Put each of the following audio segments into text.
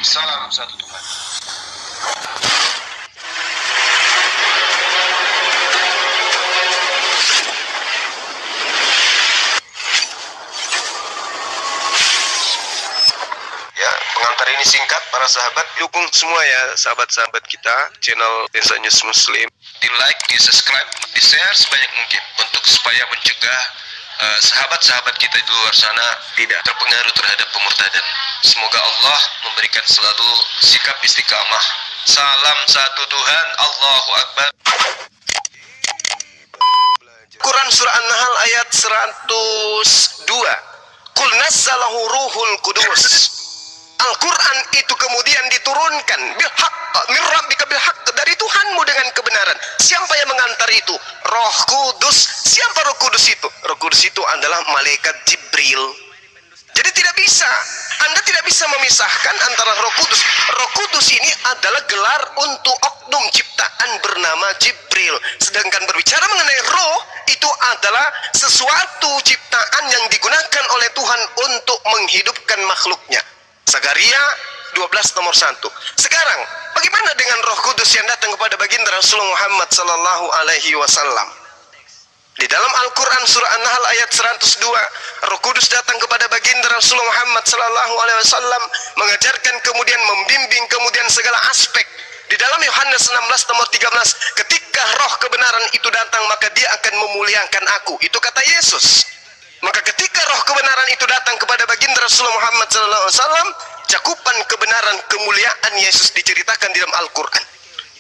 Salam satu Tuhan. Ya, pengantar ini singkat para sahabat. Dukung semua ya sahabat-sahabat kita channel Desa News Muslim. Di like, di subscribe, di share sebanyak mungkin untuk supaya mencegah sahabat-sahabat kita di luar sana tidak terpengaruh terhadap pemurtadan. Semoga Allah memberikan selalu sikap istiqamah. Salam satu Tuhan, Allahu Akbar. Quran surah An-Nahl ayat 102. Qul nazzalahu ruhul qudus. Al-Quran itu kemudian diturunkan bilhaq min rabbika bilhaq, dari Tuhanmu dengan kebenaran. Siapa yang mengantar itu? Roh Kudus. Siapa Roh Kudus itu? Roh Kudus itu adalah malaikat Jibril. Jadi Anda tidak bisa memisahkan antara Roh Kudus. Roh Kudus ini adalah gelar untuk oknum ciptaan bernama Jibril. Sedangkan berbicara mengenai roh, itu adalah sesuatu ciptaan yang digunakan oleh Tuhan untuk menghidupkan makhluknya. Zakaria 12 nomor 1. Sekarang, bagaimana dengan Roh Kudus yang datang kepada baginda Rasulullah Muhammad sallallahu alaihi wasallam? Di dalam Al-Quran surah An-Nahl ayat 102, Roh Kudus datang kepada baginda Rasulullah Muhammad sallallahu alaihi wasallam, mengajarkan, kemudian membimbing, kemudian segala aspek. Di dalam Yohanes 16 nomor 13, ketika roh kebenaran itu datang, maka dia akan memuliakan aku. Itu kata Yesus. Maka ketika roh kebenaran itu datang kepada baginda Rasulullah Muhammad SAW, cakupan kebenaran kemuliaan Yesus diceritakan di dalam Al-Quran.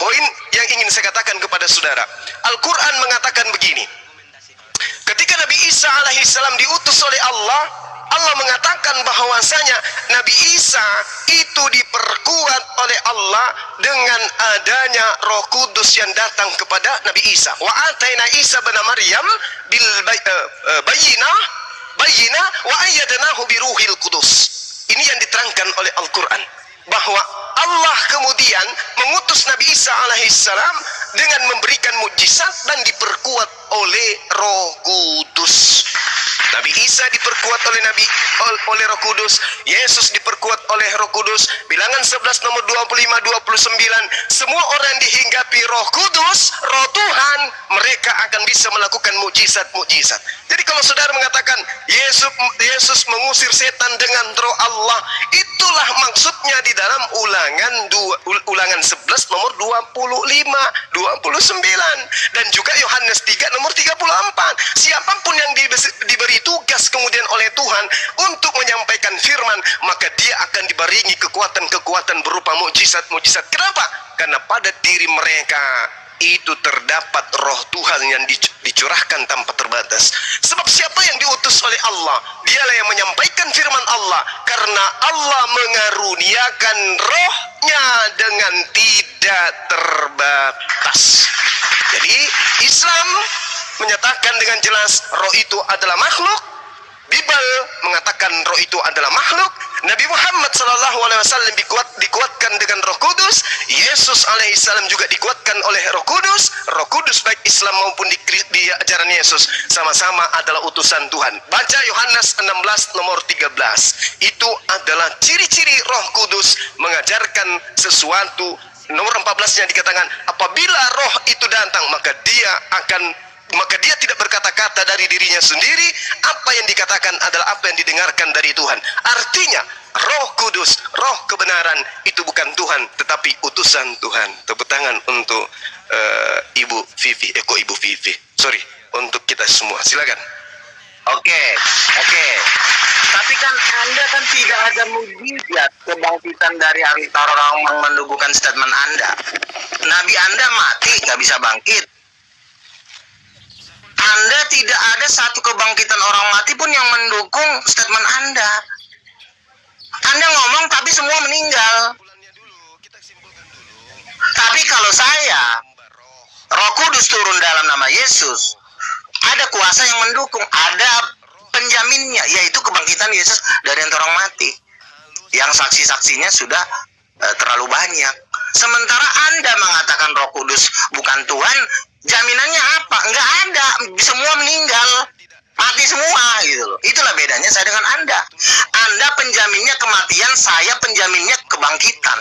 Poin yang ingin saya katakan kepada saudara, Al-Quran mengatakan begini. Ketika Nabi Isa alaihissalam diutus oleh Allah, Allah mengatakan bahwasanya Nabi Isa itu diperkuat oleh Allah dengan adanya Roh Kudus yang datang kepada Nabi Isa. Wa ataina Isa bin Maryam bil bayyinah wa ayyadnahu bi ruhil qudus. Ini yang diterangkan oleh Al-Qur'an, bahwa Allah kemudian mengutus Nabi Isa alaihissalam dengan memberikan mukjizat dan diperkuat oleh Roh Kudus. Nabi Isa diperkuat oleh Roh Kudus, Yesus diperkuat oleh Roh Kudus. Bilangan 11 nomor 25-29, semua orang dihinggapi Roh Kudus, Roh Tuhan, mereka akan bisa melakukan mukjizat-mukjizat. Jadi kalau saudara mengatakan Yesus mengusir setan dengan Roh Allah, itulah maksudnya di dalam Ulangan 11 nomor 25, 29, dan juga Yohanes 3 nomor 34. Siapapun yang diberi tugas kemudian oleh Tuhan untuk menyampaikan firman, maka dia akan diberi kekuatan-kekuatan berupa mukjizat-mukjizat. Kenapa? Karena pada diri mereka itu terdapat roh Tuhan yang dicurahkan tanpa terbatas. Sebab siapa yang diutus oleh Allah, dialah yang menyampaikan firman Allah, karena Allah mengaruniakan rohnya dengan tidak terbatas. Jadi Islam menyatakan dengan jelas roh itu adalah makhluk. Bible mengatakan roh itu adalah makhluk. Nabi Muhammad SAW dikuatkan dengan Roh Kudus. Yesus alaihissalam juga dikuatkan oleh Roh Kudus. Roh Kudus baik Islam maupun di ajaran Yesus sama-sama adalah utusan Tuhan. Baca Yohanes 16 nomor 13. Itu adalah ciri-ciri Roh Kudus mengajarkan sesuatu. Nomor 14-nya dikatakan, apabila roh itu datang, maka dia tidak berkata-kata dari dirinya sendiri. Apa yang dikatakan adalah apa yang didengarkan dari Tuhan. Artinya Roh Kudus, roh kebenaran itu bukan Tuhan, tetapi utusan Tuhan. Tepuk tangan untuk Ibu Vivi. Sorry, untuk kita semua. Silakan. Oke. Tapi kan Anda kan tidak ada mujizat kebangkitan dari antara orang yang mendudukan statement Anda. Nabi Anda mati, nggak bisa bangkit. Anda tidak ada satu kebangkitan orang mati pun yang mendukung statement Anda. Anda ngomong tapi semua meninggal. Tapi kalau saya, Roh Kudus turun dalam nama Yesus, ada kuasa yang mendukung, ada penjaminnya, yaitu kebangkitan Yesus dari antara orang mati. Yang saksi-saksinya sudah terlalu banyak. Sementara Anda mengatakan Roh Kudus bukan Tuhan, jaminannya apa? Enggak ada, semua meninggal. Mati semua gitu loh. Itulah bedanya saya dengan Anda. Anda penjaminnya kematian, saya penjaminnya kebangkitan.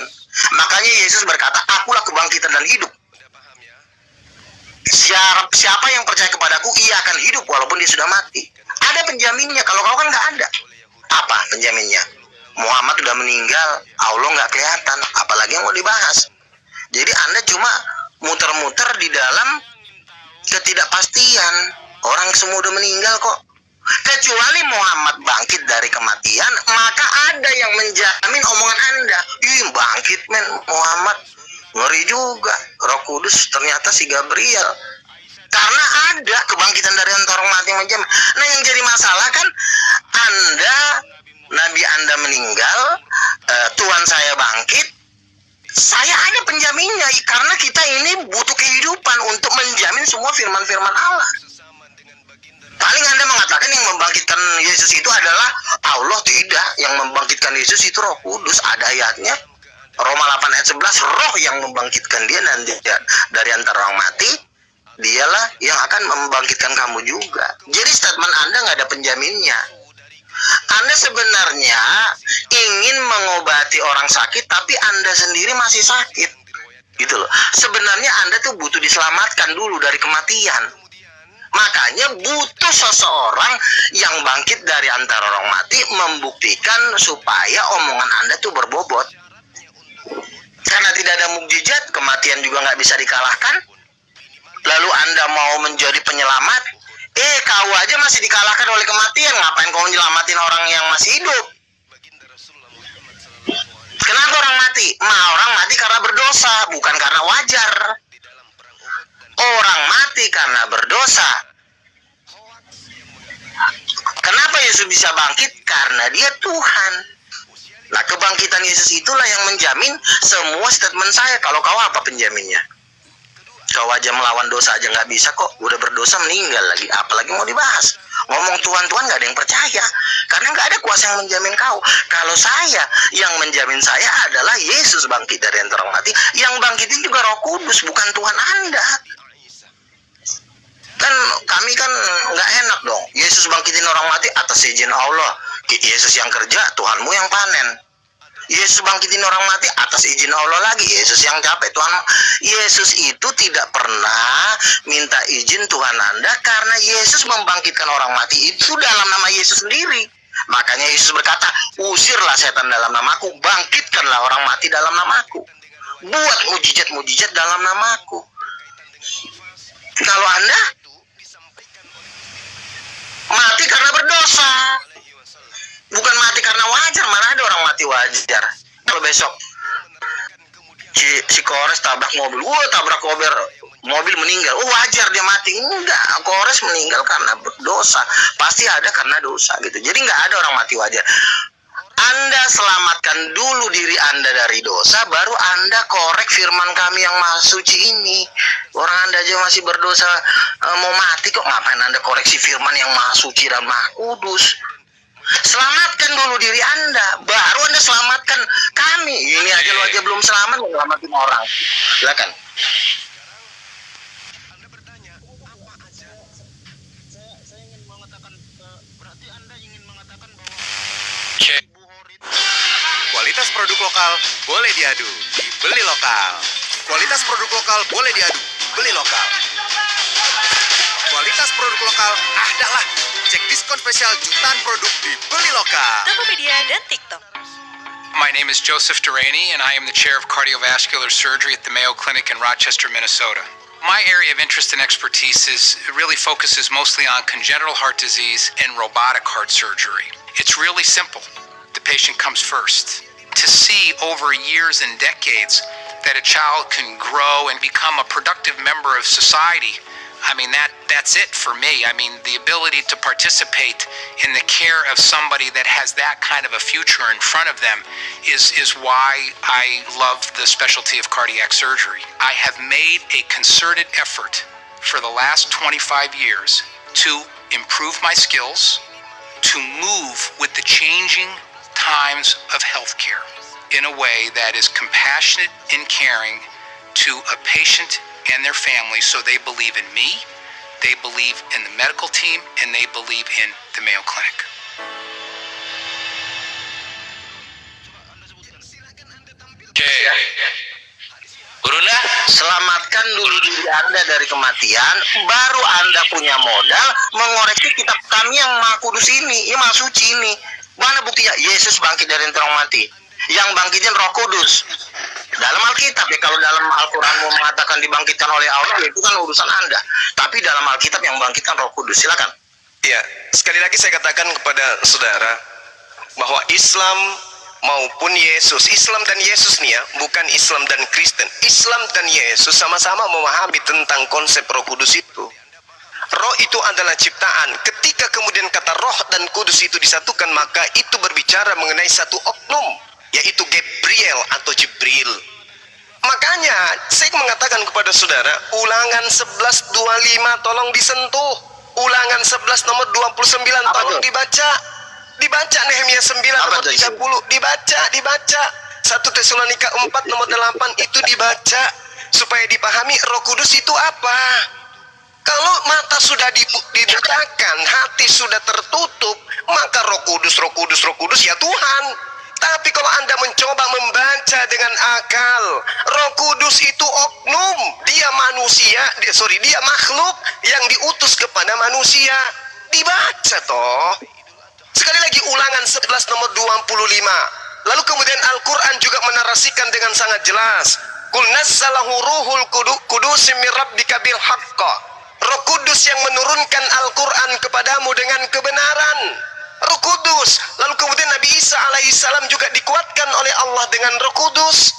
Makanya Yesus berkata, akulah kebangkitan dan hidup. Siapa yang percaya kepadaku, ia akan hidup walaupun dia sudah mati. Ada penjaminnya, kalau kau kan nggak ada. Apa penjaminnya? Muhammad sudah meninggal, Allah nggak kelihatan, apalagi yang mau dibahas. Jadi Anda cuma muter-muter di dalam ketidakpastian. Orang semua udah meninggal kok. Kecuali Muhammad bangkit dari kematian, maka ada yang menjamin omongan Anda. Ih, bangkit men Muhammad. Ngeri juga. Roh Kudus ternyata si Gabriel. Karena ada kebangkitan dari antara orang mati yang menjamin. Nah, yang jadi masalah kan Nabi Anda meninggal, Tuhan saya bangkit, saya ada penjaminnya. Karena kita ini butuh kehidupan untuk menjamin semua firman-firman Allah. Paling Anda mengatakan yang membangkitkan Yesus itu adalah Allah. Tidak, yang membangkitkan Yesus itu Roh Kudus. Ada ayatnya, Roma 8 ayat 11, Roh yang membangkitkan dia nanti dari antara orang mati, dialah yang akan membangkitkan kamu juga. Jadi statement Anda nggak ada penjaminnya. Anda sebenarnya ingin mengobati orang sakit, tapi Anda sendiri masih sakit, gitu loh. Sebenarnya Anda tuh butuh diselamatkan dulu dari kematian. Makanya butuh seseorang yang bangkit dari antara orang mati, membuktikan supaya omongan Anda tuh berbobot. Karena tidak ada mukjizat, kematian juga nggak bisa dikalahkan. Lalu Anda mau menjadi penyelamat, kau aja masih dikalahkan oleh kematian. Ngapain kau nyelamatin orang yang masih hidup? Kenapa orang mati? Orang mati karena berdosa, bukan karena wajar. Orang mati karena berdosa. Kenapa Yesus bisa bangkit? Karena dia Tuhan. Nah, kebangkitan Yesus itulah yang menjamin semua statement saya. Kalau kau apa penjaminnya? Kau aja melawan dosa aja nggak bisa kok. Udah berdosa meninggal lagi. Apalagi mau dibahas. Ngomong Tuhan-Tuhan nggak ada yang percaya. Karena nggak ada kuasa yang menjamin kau. Kalau saya, yang menjamin saya adalah Yesus bangkit dari antara orang mati. Yang bangkitin juga Roh Kudus, bukan Tuhan Anda. Kan kami kan nggak enak dong. Yesus bangkitin orang mati atas izin Allah. Yesus yang kerja, Tuhanmu yang panen. Yesus bangkitin orang mati atas izin Allah lagi. Yesus yang capek, Tuhan. Yesus itu tidak pernah minta izin Tuhan Anda, karena Yesus membangkitkan orang mati itu dalam nama Yesus sendiri. Makanya Yesus berkata, usirlah setan dalam namaku, bangkitkanlah orang mati dalam namaku, buat mujizat-mujizat dalam namaku. Kalau Anda mati karena berdosa, bukan mati karena wajar. Mana ada orang mati wajar? Kalau besok si Kores tabrak mobil, tabrak mobil meninggal, wajar dia mati? Enggak, Kores meninggal karena berdosa. Pasti ada karena dosa gitu. Jadi nggak ada orang mati wajar. Anda selamatkan dulu diri Anda dari dosa, baru Anda korek firman kami yang maha suci ini. Orang Anda aja masih berdosa, mau mati kok, ngapain Anda koreksi firman yang maha suci dan maha kudus? Selamatkan dulu diri Anda, baru Anda selamatkan kami. Ini aja lo aja belum selamat, mau selamatin orang. Silakan. Anda bertanya, apa aja? Saya ingin mengatakan, berarti Anda ingin mengatakan bahwa Bu Hori itu... Kualitas produk lokal boleh diadu, beli lokal. Kualitas produk lokal boleh diadu, beli lokal. Kualitas produk lokal ada lah. Cek diskon spesial jutaan produk di Beli Lokal. Tokopedia dan TikTok. My name is Joseph Durrani, and I am the chair of cardiovascular surgery at the Mayo Clinic in Rochester, Minnesota. My area of interest and expertise really focuses mostly on congenital heart disease and robotic heart surgery. It's really simple. The patient comes first. To see over years and decades that a child can grow and become a productive member of society, I mean, that's it for me. I mean, the ability to participate in the care of somebody that has that kind of a future in front of them is why I love the specialty of cardiac surgery. I have made a concerted effort for the last 25 years to improve my skills, to move with the changing times of healthcare in a way that is compassionate and caring to a patient and their family, so they believe in me, They believe in the medical team and they believe in the Mayo Clinic. Brunda, selamatkan dulu diri Anda dari kematian, baru Anda punya modal mengoreksi kitab kami yang Maha Kudus ini, yang Maha Suci ini. Mana buktinya? Yesus bangkit dari orang mati. Yang bangkitin Roh Kudus. Dalam Alkitab ya, kalau dalam Al-Quran mau mengatakan dibangkitkan oleh Allah, ya itu kan urusan Anda. Tapi dalam Alkitab yang bangkitkan Roh Kudus. Silakan. Ya, sekali lagi saya katakan kepada saudara bahwa Islam maupun Yesus, Islam dan Yesus nih ya, bukan Islam dan Kristen. Islam dan Yesus sama-sama memahami tentang konsep Roh Kudus itu. Roh itu adalah ciptaan. Ketika kemudian kata Roh dan Kudus itu disatukan, maka itu berbicara mengenai satu oknum, yaitu Gabriel atau Jibril. Makanya saya mengatakan kepada saudara, Ulangan 11:25 tolong disentuh. Ulangan 11 nomor 29 tolong dibaca. Dibaca Nehemia 9 nomor 30, dibaca 1 Tesalonika 4 nomor 8 itu dibaca supaya dipahami Roh Kudus itu apa. Kalau mata sudah dibutakan, hati sudah tertutup, maka Roh Kudus ya Tuhan. Tapi kalau Anda mencoba membaca dengan akal, Roh Kudus itu oknum, dia makhluk yang diutus kepada manusia. Dibaca toh. Sekali lagi Ulangan 11 nomor 25. Lalu kemudian Al-Quran juga menarasikan dengan sangat jelas. Qul nazzalahu ruhul kudus min rabbika bil haqqa. Roh Kudus yang menurunkan Al-Quran kepadamu dengan kebenaran. Roh Kudus. Lalu kemudian Nabi Isa alaihissalam juga dikuatkan oleh Allah dengan Roh Kudus.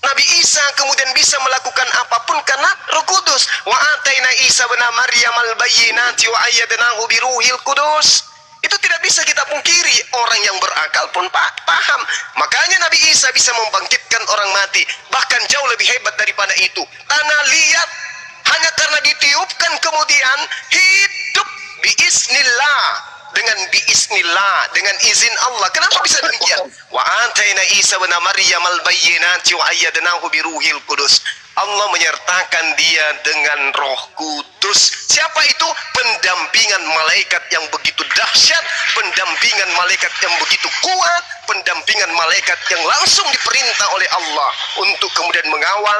Nabi Isa kemudian bisa melakukan apapun karena Roh Kudus. Wa ataina Isa bin Maryam al-bayyinati wa ayyadnahu bi ruhil kudus. Itu tidak bisa kita pungkiri, orang yang berakal pun paham. Makanya Nabi Isa bisa membangkitkan orang mati, bahkan jauh lebih hebat daripada itu. Tanah liat hanya karena ditiupkan kemudian hidup biiznillah, dengan izin Allah. Kenapa bisa demikian? Wa ataina Isa bin Maryam al-bayyinati wa ayyadnahu bi ruhil kudus. Allah menyertakan dia dengan Roh Kudus. Siapa itu? Pendampingan malaikat yang begitu dahsyat, pendampingan malaikat yang begitu kuat, pendampingan malaikat yang langsung diperintah oleh Allah untuk kemudian mengawal,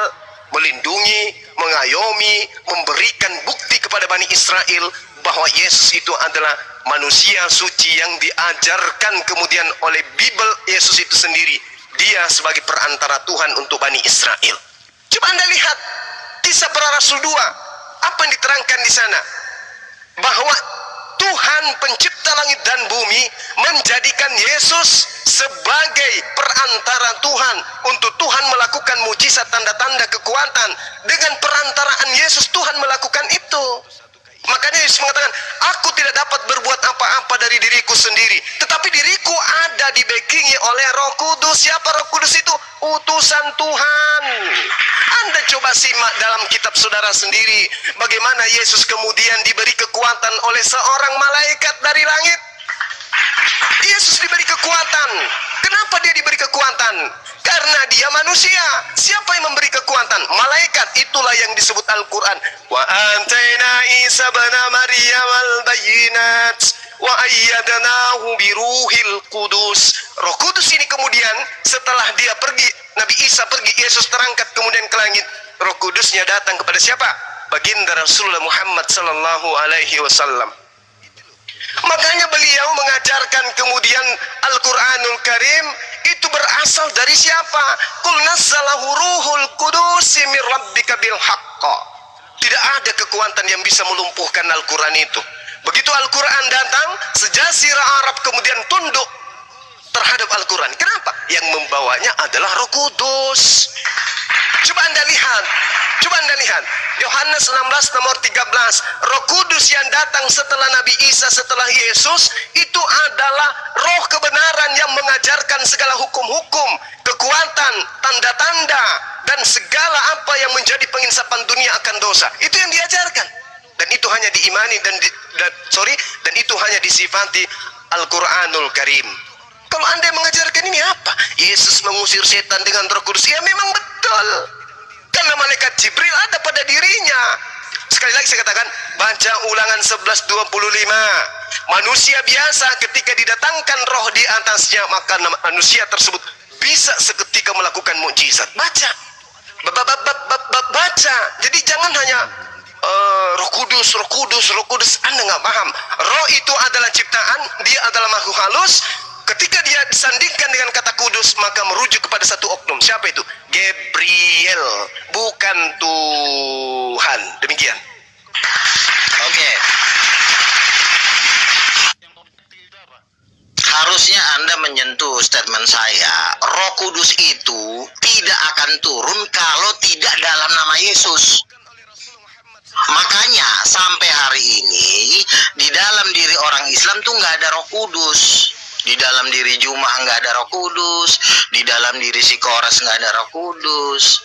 melindungi, mengayomi, memberikan bukti kepada Bani Israel bahwa Yesus itu adalah manusia suci yang diajarkan kemudian oleh Bible Yesus itu sendiri. Dia sebagai perantara Tuhan untuk Bani Israel. Coba Anda lihat Kisah Para Rasul 2. Apa yang diterangkan di sana? Bahwa Tuhan pencipta langit dan bumi menjadikan Yesus sebagai perantara Tuhan untuk Tuhan melakukan mujizat, tanda-tanda kekuatan. Dengan perantaraan Yesus Tuhan melakukan itu. Makanya Yesus mengatakan, aku tidak dapat berbuat apa-apa dari diriku sendiri, tetapi diriku ada dibackingi oleh Roh Kudus. Siapa Roh Kudus itu? Utusan Tuhan. Anda coba simak dalam kitab saudara sendiri, bagaimana Yesus kemudian diberi kekuatan oleh seorang malaikat dari langit. Yesus diberi kekuatan. Kenapa dia diberi kekuatan? Karena dia manusia. Siapa yang memberi kekuatan? Malaikat. Itulah yang disebut Al-Quran. Wa antaina Isa bin Maryam al-bayyinat wa ayyadnahu bi ruhil kudus. Roh Kudus ini kemudian setelah dia pergi, Nabi Isa pergi, Yesus terangkat kemudian ke langit. Roh Kudusnya datang kepada siapa? Baginda Rasulullah Muhammad sallallahu alaihi wasallam. Makanya beliau mengajarkan kemudian Al-Quranul Karim itu berasal dari siapa? Qul nazzalahu ruhul kudus min rabbika bil haqqa. Tidak ada kekuatan yang bisa melumpuhkan Al-Quran itu. Begitu Al-Quran datang, sejazirah Arab kemudian tunduk terhadap Al-Quran. Kenapa? Yang membawanya adalah Roh Kudus. Coba Anda lihat. Yohanes 16 nomor 13. Roh Kudus yang datang setelah Nabi Isa, setelah Yesus, itu adalah roh kebenaran yang mengajarkan segala hukum-hukum, kekuatan, tanda-tanda, dan segala apa yang menjadi penginsapan dunia akan dosa. Itu yang diajarkan. Dan itu hanya diimani dan itu hanya disifati Al-Quranul Karim. Kalau Anda yang mengajarkan ini apa? Yesus mengusir setan dengan Roh Kudus. Ya memang betul. Karena malaikat Jibril ada pada dirinya. Sekali lagi saya katakan, baca Ulangan 11:25. Manusia biasa ketika didatangkan roh di atasnya, maka manusia tersebut bisa seketika melakukan mukjizat. Baca. Baca. Jadi jangan hanya Roh Kudus, Roh Kudus, Roh Kudus. Anda nggak paham. Roh itu adalah ciptaan, dia adalah makhluk halus. Ketika dia disandingkan dengan kata kudus, maka merujuk kepada satu oknum. Siapa itu? Gabriel, bukan Tuhan. Demikian. Oke. Harusnya Anda menyentuh statement saya. Roh Kudus itu tidak akan turun kalau tidak dalam nama Yesus. Makanya sampai hari ini di dalam diri orang Islam tuh nggak ada Roh Kudus. Di dalam diri Jumat nggak ada Roh Kudus. Di dalam diri si Kores nggak ada Roh Kudus.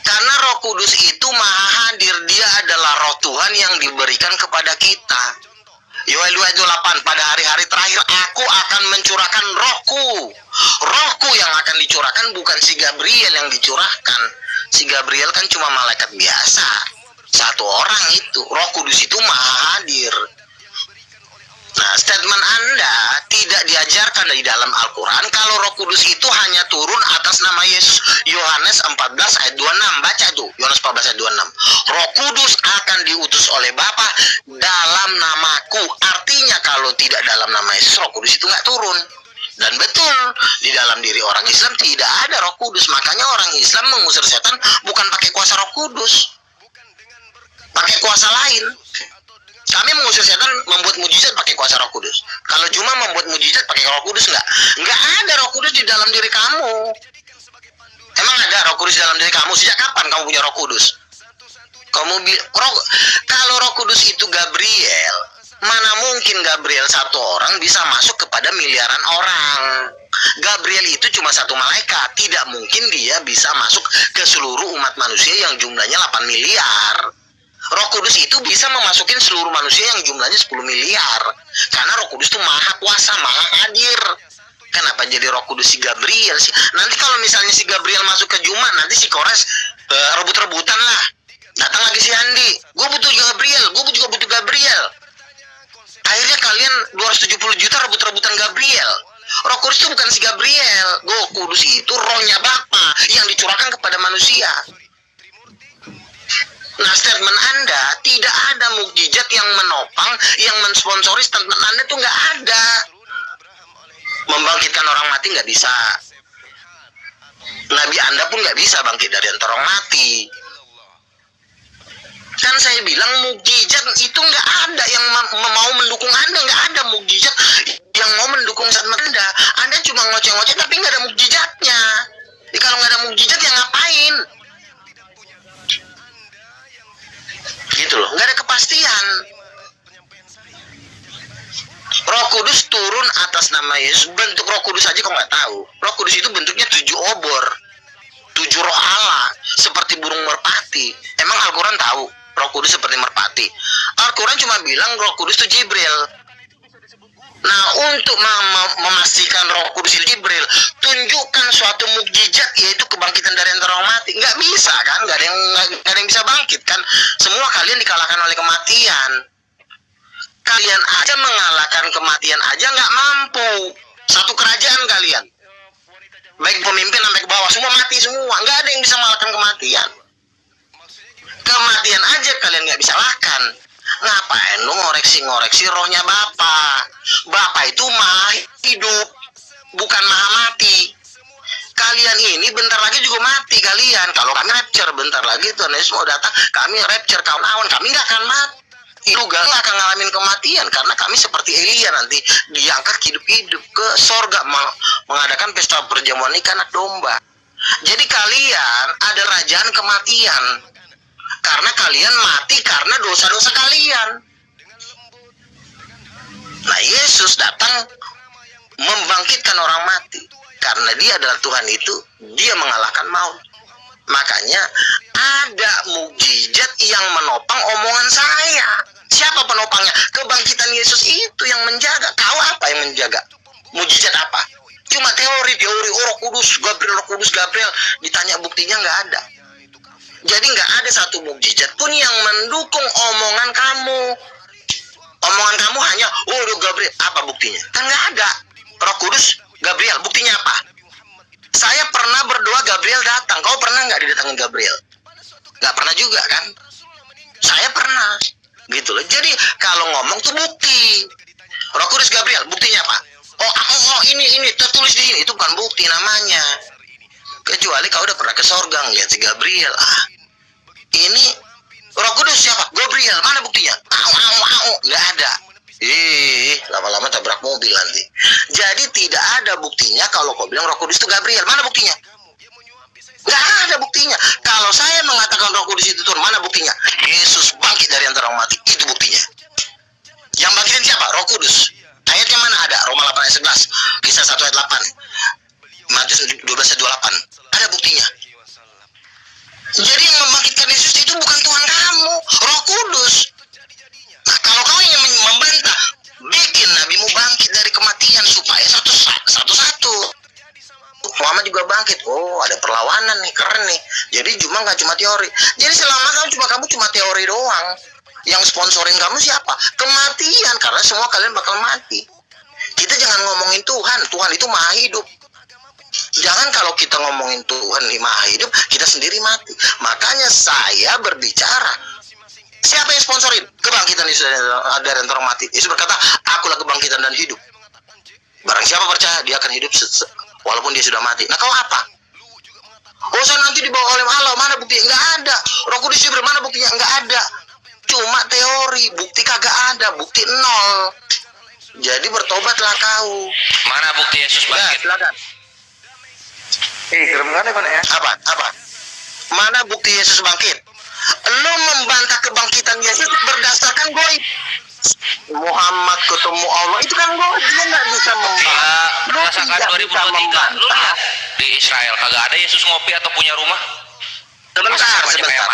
Karena Roh Kudus itu maha hadir. Dia adalah Roh Tuhan yang diberikan kepada kita. Yoel 2:8, pada hari-hari terakhir aku akan mencurahkan rohku. Rohku yang akan dicurahkan, bukan si Gabriel yang dicurahkan. Si Gabriel kan cuma malaikat biasa. Satu orang itu. Roh Kudus itu maha hadir. Nah, statement Anda tidak diajarkan di dalam Al-Quran kalau Roh Kudus itu hanya turun atas nama Yesus. Yohanes 14 ayat 26. Baca tuh, Yohanes 14 ayat 26. Roh Kudus akan diutus oleh Bapa dalam namaku. Artinya kalau tidak dalam nama Yesus, Roh Kudus itu nggak turun. Dan betul, di dalam diri orang Islam tidak ada Roh Kudus. Makanya orang Islam mengusir setan bukan pakai kuasa Roh Kudus, pakai kuasa lain. Kami mengusir setan membuat mujizat pakai kuasa Roh Kudus. Kalau cuma membuat mujizat pakai Roh Kudus nggak ada Roh Kudus di dalam diri kamu. Emang ada Roh Kudus di dalam diri kamu? Sejak kapan kamu punya Roh Kudus? Kalau Roh Kudus itu Gabriel, mana mungkin Gabriel satu orang bisa masuk kepada miliaran orang? Gabriel itu cuma satu malaikat. Tidak mungkin dia bisa masuk ke seluruh umat manusia yang jumlahnya 8 miliar. Roh Kudus itu bisa memasukin seluruh manusia yang jumlahnya 10 miliar. Karena Roh Kudus itu maha kuasa, maha hadir. Kenapa jadi Roh Kudus si Gabriel sih? Nanti kalau misalnya si Gabriel masuk ke Jumat, nanti si Kores rebut-rebutan lah. Datang lagi si Andi, gue butuh Gabriel, gue juga butuh Gabriel. Akhirnya kalian 270 juta rebut-rebutan Gabriel. Roh Kudus itu bukan si Gabriel. Roh Kudus itu rohnya Bapa yang dicurahkan kepada manusia. Nah, statement Anda tidak ada mukjizat yang menopang, yang mensponsori statement Anda itu nggak ada. Membangkitkan orang mati nggak bisa. Nabi Anda pun nggak bisa bangkit dari antara orang mati. Kan saya bilang mukjizat itu nggak ada yang mau mendukung Anda, nggak ada mukjizat yang mau mendukung statement Anda. Anda cuma ngoceh-ngoceh tapi nggak ada mukjizatnya. Jadi kalau nggak ada mukjizat ya ngapain? Gitu loh, nggak ada kepastian. Roh Kudus turun atas nama Yesus. Bentuk Roh Kudus aja kau nggak tahu. Roh Kudus itu bentuknya 7 obor, 7 roh Allah seperti burung merpati. Emang Al-Quran tahu Roh Kudus seperti merpati? Al-Quran cuma bilang Roh Kudus itu Jibril. Nah, untuk memastikan Roh Kudus itu Jibril, tunjukkan suatu mukjizat, yaitu kebangkitan dari antara orang mati. Nggak bisa kan? Nggak ada yang bisa bangkit kan? Semua kalian dikalahkan oleh kematian. Kalian aja mengalahkan kematian aja nggak mampu. Satu kerajaan kalian, baik pemimpin sampai ke bawah, semua mati semua. Nggak ada yang bisa mengalahkan kematian. Kematian aja kalian nggak bisa lahkan. Ngapain lu ngoreksi rohnya Bapa? Bapa itu maha hidup, bukan maha mati. Kalian ini bentar lagi juga mati kalian. Kalau kami rapture bentar lagi Tuhan Yesus mau datang, kami rapture kawan-kawan, kami nggak akan mati. Juga nggak akan ngalamin kematian karena kami seperti Elia nanti diangkat hidup-hidup ke sorga mengadakan pesta perjamuan ikan anak domba. Jadi kalian ada rajaan kematian. Karena kalian mati karena dosa-dosa kalian. Nah, Yesus datang membangkitkan orang mati. Karena dia adalah Tuhan itu, dia mengalahkan maut. Makanya ada mukjizat yang menopang omongan saya. Siapa penopangnya? Kebangkitan Yesus itu yang menjaga. Kau apa yang menjaga? Mukjizat apa? Cuma teori, Roh Kudus, Gabriel. Ditanya buktinya nggak ada. Jadi nggak ada satu mukjizat pun yang mendukung omongan kamu. Omongan kamu hanya, oh lu Gabriel, apa buktinya? Kan nggak ada. Roh Kudus, Gabriel, buktinya apa? Saya pernah berdoa Gabriel datang. Kau pernah nggak didatangin Gabriel? Nggak pernah juga kan? Saya pernah. Gitu loh. Jadi kalau ngomong tuh bukti. Roh Kudus Gabriel, buktinya apa? Oh ini tertulis di sini. Itu bukan bukti namanya. Kecuali kau udah pernah ke sorga ngeliat si Gabriel. Ini Roh Kudus siapa? Gabriel. Mana buktinya? Nggak ada. Lama-lama tabrak mobil nanti. Jadi tidak ada buktinya kalau kau bilang Roh Kudus itu Gabriel. Mana buktinya? Nggak ada buktinya. Kalau saya mengatakan Roh Kudus itu turun, mana buktinya? Yesus bangkit dari antara orang mati. Itu buktinya. Yang bangkitin siapa? Roh Kudus. Ayatnya mana ada? Roma 8 ayat 11, Kisah 1 ayat 8, Matius 12 ayat 28. Ada buktinya. Jadi yang membangkitkan Yesus itu bukan Tuhan kamu, Roh Kudus. Nah, kalau kau ingin membantah, bikin nabimu bangkit dari kematian supaya satu-satu. Muhammad juga bangkit. Oh, ada perlawanan nih, keren nih. Jadi nggak cuma teori. Jadi selama kamu cuma teori doang, yang sponsorin kamu siapa? Kematian, karena semua kalian bakal mati. Kita jangan ngomongin Tuhan. Tuhan itu maha hidup. Jangan kalau kita ngomongin Tuhan maha hidup, kita sendiri mati. Makanya saya berbicara. Siapa yang sponsorin? Kebangkitan Yesus dari antara orang mati. Yesus berkata, akulah kebangkitan dan hidup. Barang siapa percaya, dia akan hidup walaupun dia sudah mati. Nah, kau apa? Oh, saya nanti dibawa oleh Allah. Mana bukti? Nggak ada. Roh Kudus Jibril, mana buktinya? Nggak ada. Cuma teori. Bukti kagak ada. Bukti nol. Jadi bertobatlah kau. Mana bukti Yesus bangkit? Silakan. Gerem kan ya? Apa? Mana bukti Yesus bangkit? Lu membantah kebangkitan Yesus berdasarkan goib. Muhammad ketemu Allah itu kan goib, dia nggak bisa membantah. Dia merasakan 2023. Lu lihat di Israel kagak ada Yesus ngopi atau punya rumah. Sebentar.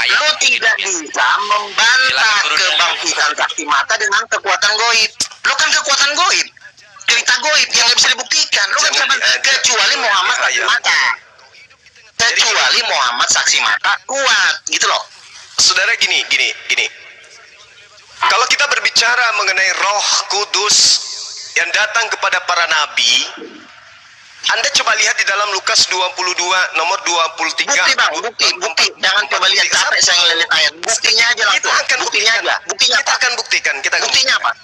Lu tidak bisa membantah kebangkitan saksi mata dengan kekuatan goib. Lu kan kekuatan goib, cerita goib yang nggak bisa dibuktikan. Lu nggak bisa kecuali Muhammad saksi mata. Kecuali Muhammad saksi mata kuat, gitu loh. Saudara, gini. Kalau kita berbicara mengenai Roh Kudus yang datang kepada para nabi, Anda coba lihat di dalam Lukas 22 nomor 23. Bukti bang, bukti. Jangan coba lihat capek saya ngeliat ayat. Buktinya aja langsung. Kita akan buktikan. Buktinya Kita akan buktikan. Buktinya apa?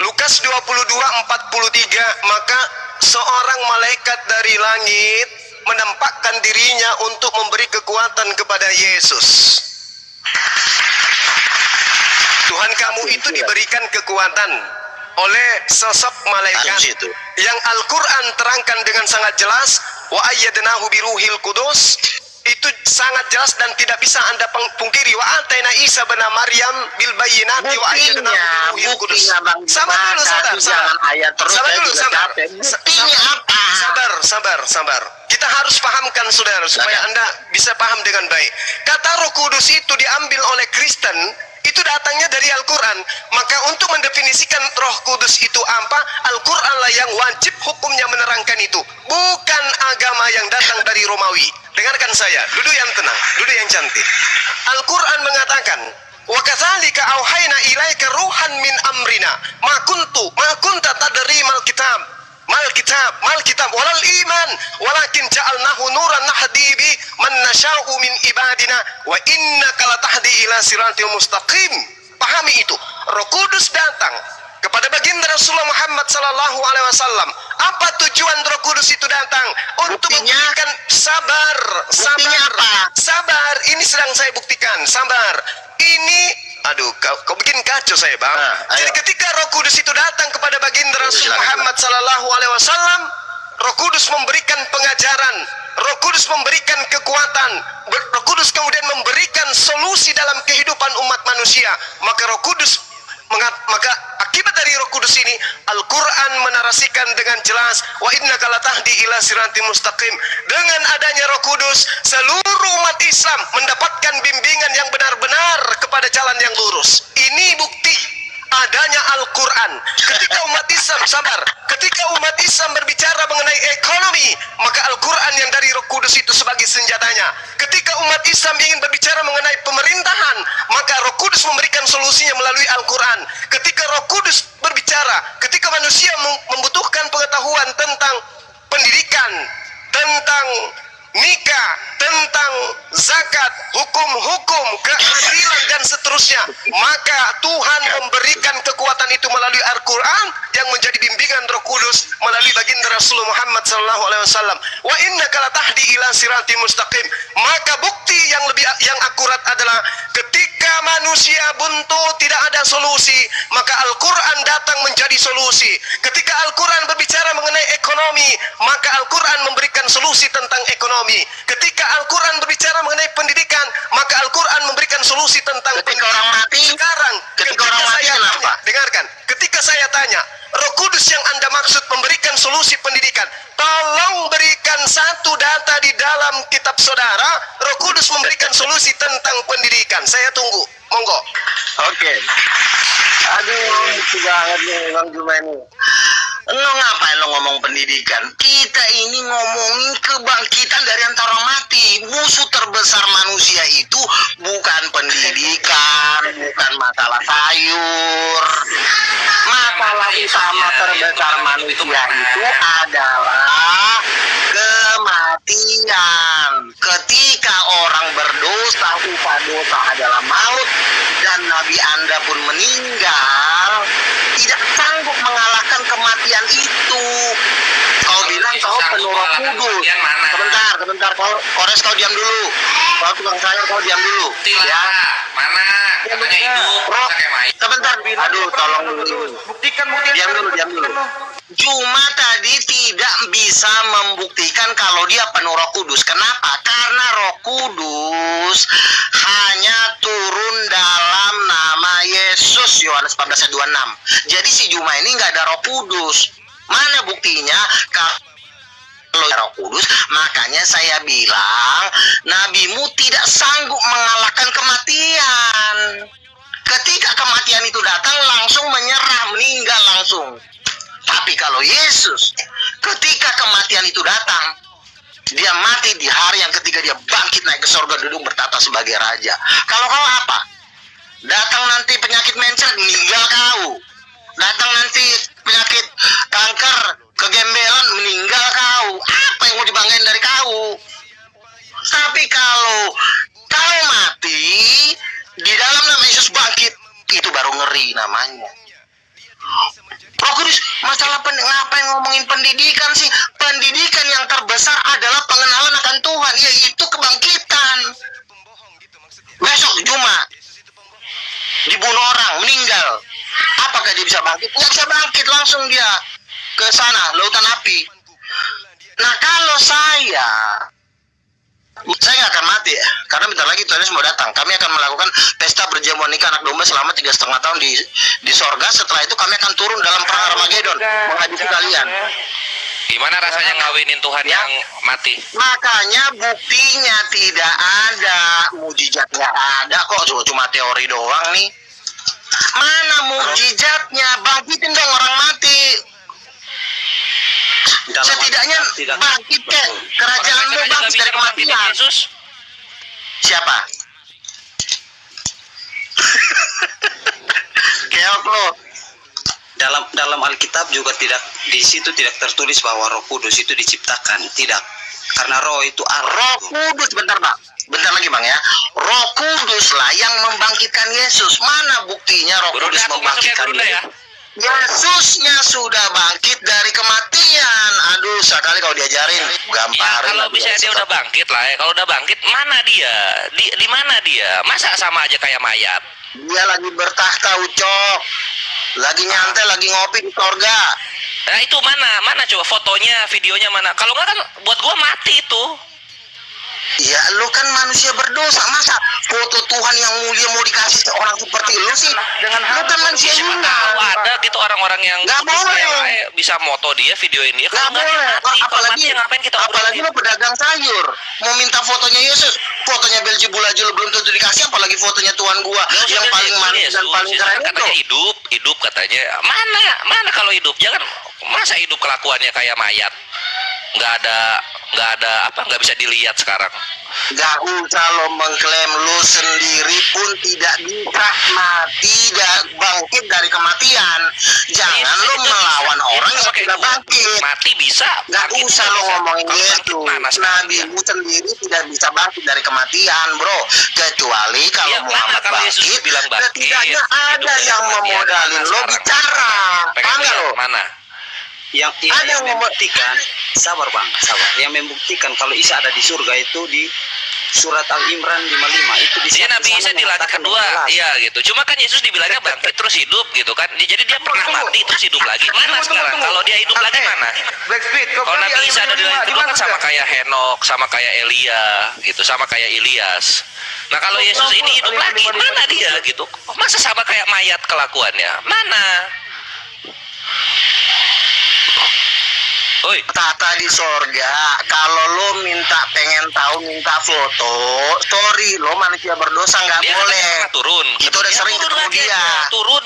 Lukas 22:43, maka seorang malaikat dari langit menampakkan dirinya untuk memberi kekuatan kepada Yesus. Tuhan kamu itu diberikan kekuatan oleh sosok malaikat yang Al-Quran terangkan dengan sangat jelas, wa ayyadnahu biruhil qudus. Itu sangat jelas dan tidak bisa Anda pungkiri. Wa ataina Isa bin Maryam bil bayyinati wa ayyadnahu biruhil qudus. Sabar dulu, sabar. Sabar. Kita harus pahamkan, saudara, supaya Anda bisa paham dengan baik. Kata Roh Kudus itu diambil oleh Kristen, itu datangnya dari Al-Quran. Maka untuk mendefinisikan Roh Kudus itu apa, Al-Quran lah yang wajib hukumnya menerangkan itu, bukan agama yang datang dari Romawi. Dengarkan saya, duduk yang tenang, duduk yang cantik. Al-Quran mengatakan, wa kadzalika auhayna ilaika ruhan min amrina ma kunta tadri mal kitab walal iman walakin ja'alnahu nuran nahdi bi man nasha'u min ibadina wa innaka latahdi ila siratil mustaqim. Pahami itu. Roh Kudus datang kepada baginda Rasulullah Muhammad sallallahu alaihi wasallam. Apa tujuan Roh Kudus itu datang? Untuk membuktikan sabar. Ini sedang saya buktikan. Sabar. Ini kau bikin kacau saya, bang. Jadi ketika Roh Kudus itu datang kepada baginda Rasul Muhammad sallallahu alaihi wasallam, Roh Kudus memberikan pengajaran, Roh Kudus memberikan kekuatan, Roh Kudus kemudian memberikan solusi dalam kehidupan umat manusia. Maka akibat dari Roh Kudus ini, Al-Quran menarasikan dengan jelas, wa innaka latahdi ila siratil mustaqim. Dengan adanya Roh Kudus, seluruh umat Islam mendapatkan bimbingan yang benar-benar kepada jalan yang lurus. Ini bukti adanya Al-Quran. Ketika umat Islam berbicara mengenai ekonomi, maka Al-Quran yang dari Roh Kudus itu sebagai senjatanya. Ketika umat Islam ingin berbicara mengenai pemerintahan, maka Roh Kudus memberikan solusinya melalui Al-Quran. Ketika Roh Kudus berbicara, ketika manusia membutuhkan pengetahuan tentang pendidikan, tentang nikah, tentang zakat, hukum-hukum, keadilan dan seterusnya, maka Tuhan memberikan kekuatan itu melalui Al-Quran yang menjadi bimbingan Roh Kudus melalui baginda Rasulullah Muhammad SAW. Wa innaka latahdi ila siratim mustaqim. Maka bukti yang akurat adalah ketika manusia buntu tidak ada solusi, maka Al-Quran datang menjadi solusi. Ketika Al-Quran berbicara mengenai ekonomi, maka Al-Quran memberikan solusi tentang ekonomi. Ketika Al-Quran berbicara mengenai pendidikan, maka Al-Quran memberikan solusi tentang Ketika orang mati, sekarang, ketika orang mati saya kenapa? tanya, dengarkan, ketika saya tanya, Roh Kudus yang Anda maksud memberikan solusi pendidikan, tolong berikan satu data di dalam kitab saudara, Roh Kudus memberikan solusi tentang pendidikan. Saya tunggu, monggo. Oke. Aduh, lucu banget nih Bang Juma ini. Lo ngapain lo ngomong pendidikan? Kita ini ngomongin kebangkitan dari antara orang mati. Musuh terbesar manusia itu bukan pendidikan, bukan masalah sayur. Masalah utama terbesar manusia itu adalah kematian. Ketika orang berdosa, upah dosa adalah maut, dan Nabi Anda pun meninggal, tidak sanggup mengalahkan kematian itu. Kau bilang kau penuh Roh Kudus. Sebentar, kau diam dulu. Kau tukang sayur, kau diam dulu. Ya. Mana? Katanya hidup, Roh, kayak mayat. sebentar. Aduh, tolong dulu. Buktikan. Diam dulu. Juma tadi tidak bisa membuktikan kalau dia penuh Roh Kudus. Kenapa? Karena Roh Kudus hanya turun dalam nama Yesus, Yohanes 14:26. Jadi si Juma ini nggak ada Roh Kudus. Mana buktinya? Kalau Roh Kudus, makanya saya bilang nabimu tidak sanggup mengalahkan kematian. Ketika kematian itu datang, langsung menyerah, meninggal langsung. Tapi kalau Yesus, ketika kematian itu datang, dia mati di hari yang ketiga, dia bangkit naik ke surga, duduk bertata sebagai raja. Kalau kau apa? Datang nanti penyakit mencret, meninggal kau. Datang nanti penyakit kanker, kegembelan, meninggal kau. Apa yang mau dibanggain dari kau? Tapi kalau kau mati, di dalam nama Yesus bangkit, itu baru ngeri namanya. Roh Kudus, masalah ngapain ngomongin pendidikan sih? Pendidikan yang terbesar adalah pengenalan akan Tuhan, yaitu kebangkitan. Besok Juma dibunuh orang, meninggal. Apakah dia bisa bangkit? Nggak bisa bangkit, langsung dia ke sana, lautan api. Nah, kalau saya nggak akan mati ya, karena bentar lagi Tuhan Yesus mau datang. Kami akan melakukan pesta perjamuan nikah anak domba selama 3,5 tahun di sorga. Setelah itu kami akan turun dalam perang Armageddon menghabisi kalian. Gimana rasanya ngawinin Tuhan yang mati? Makanya buktinya tidak ada, mujizat nggak ada kok, cuma teori doang nih. Mana mujizatnya? Bangkitin dong orang mati. Setidaknya bangkit kek, kerajaanmu bangkit dari kematian. Yesus. Siapa? Keok lo. Dalam Alkitab juga di situ tidak tertulis bahwa Roh Kudus itu diciptakan, tidak. Karena Roh itu Allah. Roh Kudus, bentar lagi Bang ya. Roh Kudus lah yang membangkitkan Yesus. Mana buktinya Roh Kudus membangkitkan Yesus? Yesusnya sudah bangkit dari kematian. Aduh, sekali kalau diajarin gamparin. Kalau bisa dia udah bangkit lah ya. Kalau udah bangkit, mana dia? Di mana dia? Masa sama aja kayak mayat? Dia lagi bertahta, Ucok. Lagi nyantai, lagi ngopi di sorga. Nah itu mana coba fotonya, videonya mana? Kalau nggak kan buat gua mati itu. Ya lu kan manusia berdosa, masa foto Tuhan yang mulia mau dikasih ke orang seperti lu sih? Lu kan manusia Siapa hina. tahu ada gitu orang-orang yang Nggak boleh. bisa moto dia, videoin dia. Nggak Kalau boleh. mati, kalau mati, ngapain kita Apalagi lu pedagang sayur, mau minta fotonya Yesus, fotonya Belzebul aja lu belum tentu dikasih, apalagi fotonya Tuhan gua yang paling manis dan paling keren itu. Katanya hidup katanya. Mana kalau hidup? Jangan, masa hidup kelakuannya kayak mayat? Nggak ada nggak bisa dilihat sekarang. Gak usah lo mengklaim, lo sendiri pun tidak bisa tidak bangkit dari kematian. Jangan lo melawan orang yang tidak bangkit. Mati bisa. Gak bangkit usah juga lo bisa. ngomongin Kalau bangkit gitu. mana sekarang dia? Nabimu sendiri tidak bisa bangkit dari kematian, bro. Kecuali kalau Iya, Muhammad mana kalau Yesus bangkit, bilang bangkit, setidaknya hidup ada dari yang kematian, memodalin mana lo sekarang? bicara. Pengen Paham gak lihat lo? mana? yang Ada yang yang membuktikan, sabar bang, sabar, yang membuktikan kalau Isa ada di surga itu di surat Al-Imran 55 itu di Dia Nabi sana Isa di langit menyatakan kedua, dengan jelas. iya gitu. Cuma kan Yesus dibilangnya bangkit terus hidup gitu kan. Jadi dia pernah mati terus hidup lagi. Mana sekarang? Kalau dia hidup lagi mana? Kalau Nabi Isa ada di langit kedua kan sama kayak Henok, sama kayak Elia gitu, sama kayak Ilyas. Nah kalau Yesus ini hidup lagi, mana dia gitu? Masa sama kayak mayat kelakuannya? Mana? Oi, Tata di sorga, kalau lo pengen tahu minta foto, story lo manusia berdosa nggak dia boleh. pernah turun. Itu udah Dia sering turun ketemu lagi, dia. turun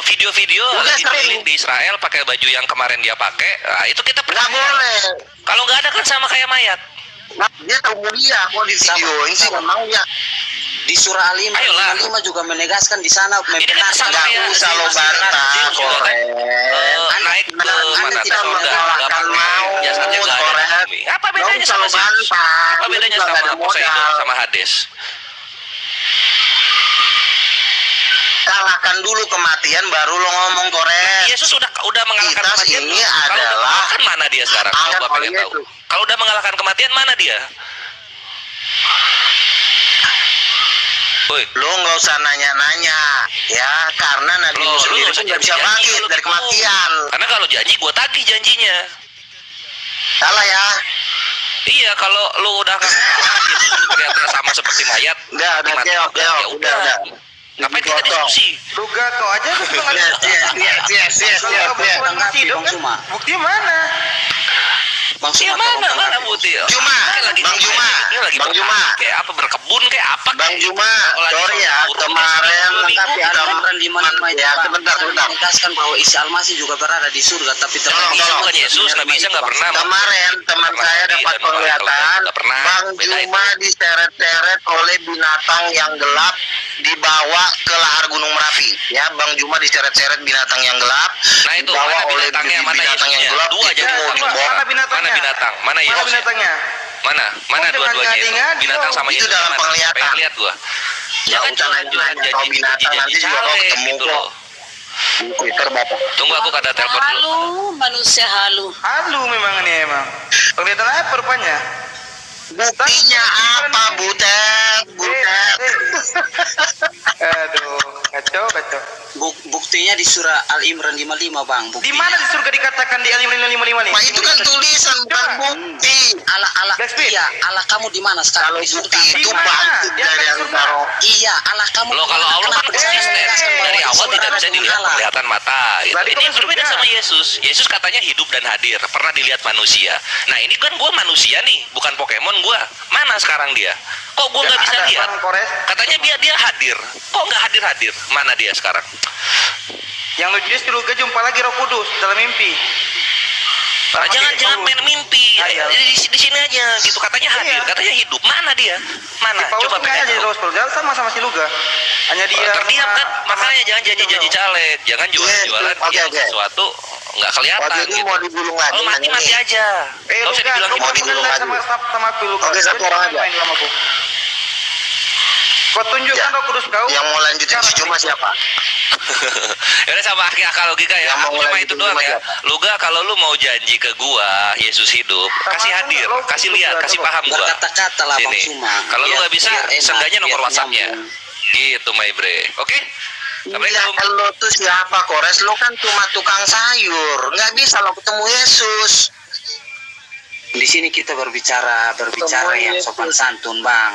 video-video Udah lagi sering. keliling di Israel pakai baju yang kemarin dia pakai. Nah, itu kita Nggak percaya. boleh. Kalau nggak ada kan sama kayak mayat. Nah, dia tahu dia kok di videoin sih memang dia. Di surah Al-Imran Ayolah. 55 juga menegaskan di sana Ini kan membenarkan. sama Nggak kayak usah lo bantah, Zeus juga kan. Korek. Naik ke mana ke tidak surga, mengalahkan nggak mau, pakai jasadnya nggak ada di Korek. bumi. Apa Nggak bedanya usah sama lo Zeus? bantah. Apa Lu bedanya juga nggak sama ada Poseidon modal. sama Hades? Kalahkan dulu kematian baru lo ngomong, Korek. Yesus udah mengalahkan Kita kematian. ini Kalau udah adalah mengalahkan mana dia sekarang? Kalau angkat Gua pengen oleh tahu. Yesus. Kalau udah mengalahkan kematian mana dia? Woi, Lo nggak usah nanya-nanya ya, karena Nabi Lo sendiri nggak usah pun nggak bisa janji-janji bangkit kalau dari gitu. kematian. Karena kalau janji gue tagih janjinya. Salah ya. Iya, kalau lu udah ternyata sama seperti mayat. Udah, mati keok, juga, ya udah. Ngapain kita Dipotong. diskusi? Lu gato aja tuh nggak ada. Yes. Kalau Tuhan masih hidup kan Cuma. buktinya mana? Bang Iya Suma, mana tolong mana tanggapi. Bukti? Juma, Bang Juma, Bang Juma. Kayak apa berkebun kayak apa? Bang kayak- Juma, Kalau lagi sorry ya, buru-buru, kemarin Tanggapi kita Al-Imran 55 itu ya, Bang. sebentar. Menegaskan bahwa Isa Al-Masih juga berada di surga, tapi Tolong, Nabi Isa bukan Yesus, Nabi Isa nggak pernah. Kemarin teman Pernah saya mati dapat dan penglihatan nggak pernah. Bang Beda Juma itu. diseret-seret oleh binatang yang gelap dibawa ke lahar Gunung Merapi. Ya, Bang Juma diseret-seret binatang yang gelap Nah itu dibawa mana oleh binatangnya, mana binatang yang Yesusnya? gelap Dua itu jadi mau apa? dibawa. Mana binatangnya? Mana binatang? Mana Mana Yesusnya? binatangnya? Mana Kok dua-duanya itu? ngadi-ngadi, Binatang Bang? sama Itu Yesus dalam mana? penglihatan. Pengen lihat gua. Ya, Jangan usah jualan nanya-nanya, kalau binatang nanti juga kau caleg ketemu gitu kok. loh. Di Twitter Bapak. Tunggu aku ada telepon dulu. Halu, manusia halu. Halu memang ini emang. Kelihatan apa rupanya? Buktinya apa, Butet? Aduh, kacau. Buktinya di surah Al-Imran 55 Bang. Di Buktinya. mana di surga dikatakan di Al-Imran 55 nih? Pak, itu kan tulisan bukan bukti. Allah Blacksmith. iya, Allah kamu di mana sekarang? Kalau Di surga. bukti itu Di mana? bangkit Dia dari kan di surga. antara. Iya, Allah kamu. Loh di kalau mana? Allah kan Kenapa konsisten menegaskan bahwa dari Isa awal tidak berada bisa di dilihat Allah? kelihatan mata gitu. Berarti Ini kau berbeda surga. sama Yesus. Yesus katanya hidup dan hadir, pernah dilihat manusia. Nah ini kan gua manusia nih, bukan Pokemon gua. Mana sekarang dia? Kok gua nggak bisa Ada, lihat? Bang Kores. Katanya dia hadir. Kok nggak hadir? Mana dia sekarang? Yang lucunya si Luka jumpa lagi Roh Kudus dalam mimpi. Sama Jangan kayak main Paulus. mimpi. Ayal. Di sini aja gitu. Katanya hadir, Iya. katanya hidup. Mana dia? Mana? Si Paulus Coba nggak pengen jadi tahu. Rasul, sama si Luka. Hanya dia Terdiam kan, makanya jangan janji caleg, jangan jualan Oke, yang oke. sesuatu nggak kelihatan Waktu itu gitu. mau digulung lagi. Kalau mati nanya nih. aja, nggak usah Luka, dibilang kamu mau hidup. digulung main lagi. sama aku Luka. Oke, satu orang aja. Main sama aku. Kau tunjukkan Ya. Roh Kudus kau. Yang mau lanjutin si Cuma siapa? Ya udah sama akal logika ya. Yang mau Aku cuma mulai itu dulu doang ya. siapa? Luga kalau lu mau janji ke gua Yesus hidup, Sama kasih aku hadir, nggak, kasih lu lihat, juga, kasih coba. paham gua. Berkata-kata lah Bang Sini. Suma. Kalau lu Biar- nggak bisa, biar enak, seenggaknya nomor biar WhatsApp-nya. nyambung. Gitu, my bre. Oke? Ya, Assalamualaikum. lo tuh siapa, Kores? Lo kan cuma tukang sayur. Nggak bisa lo ketemu Yesus. Di sini kita berbicara Ketemu yang Yesus. sopan santun, Bang.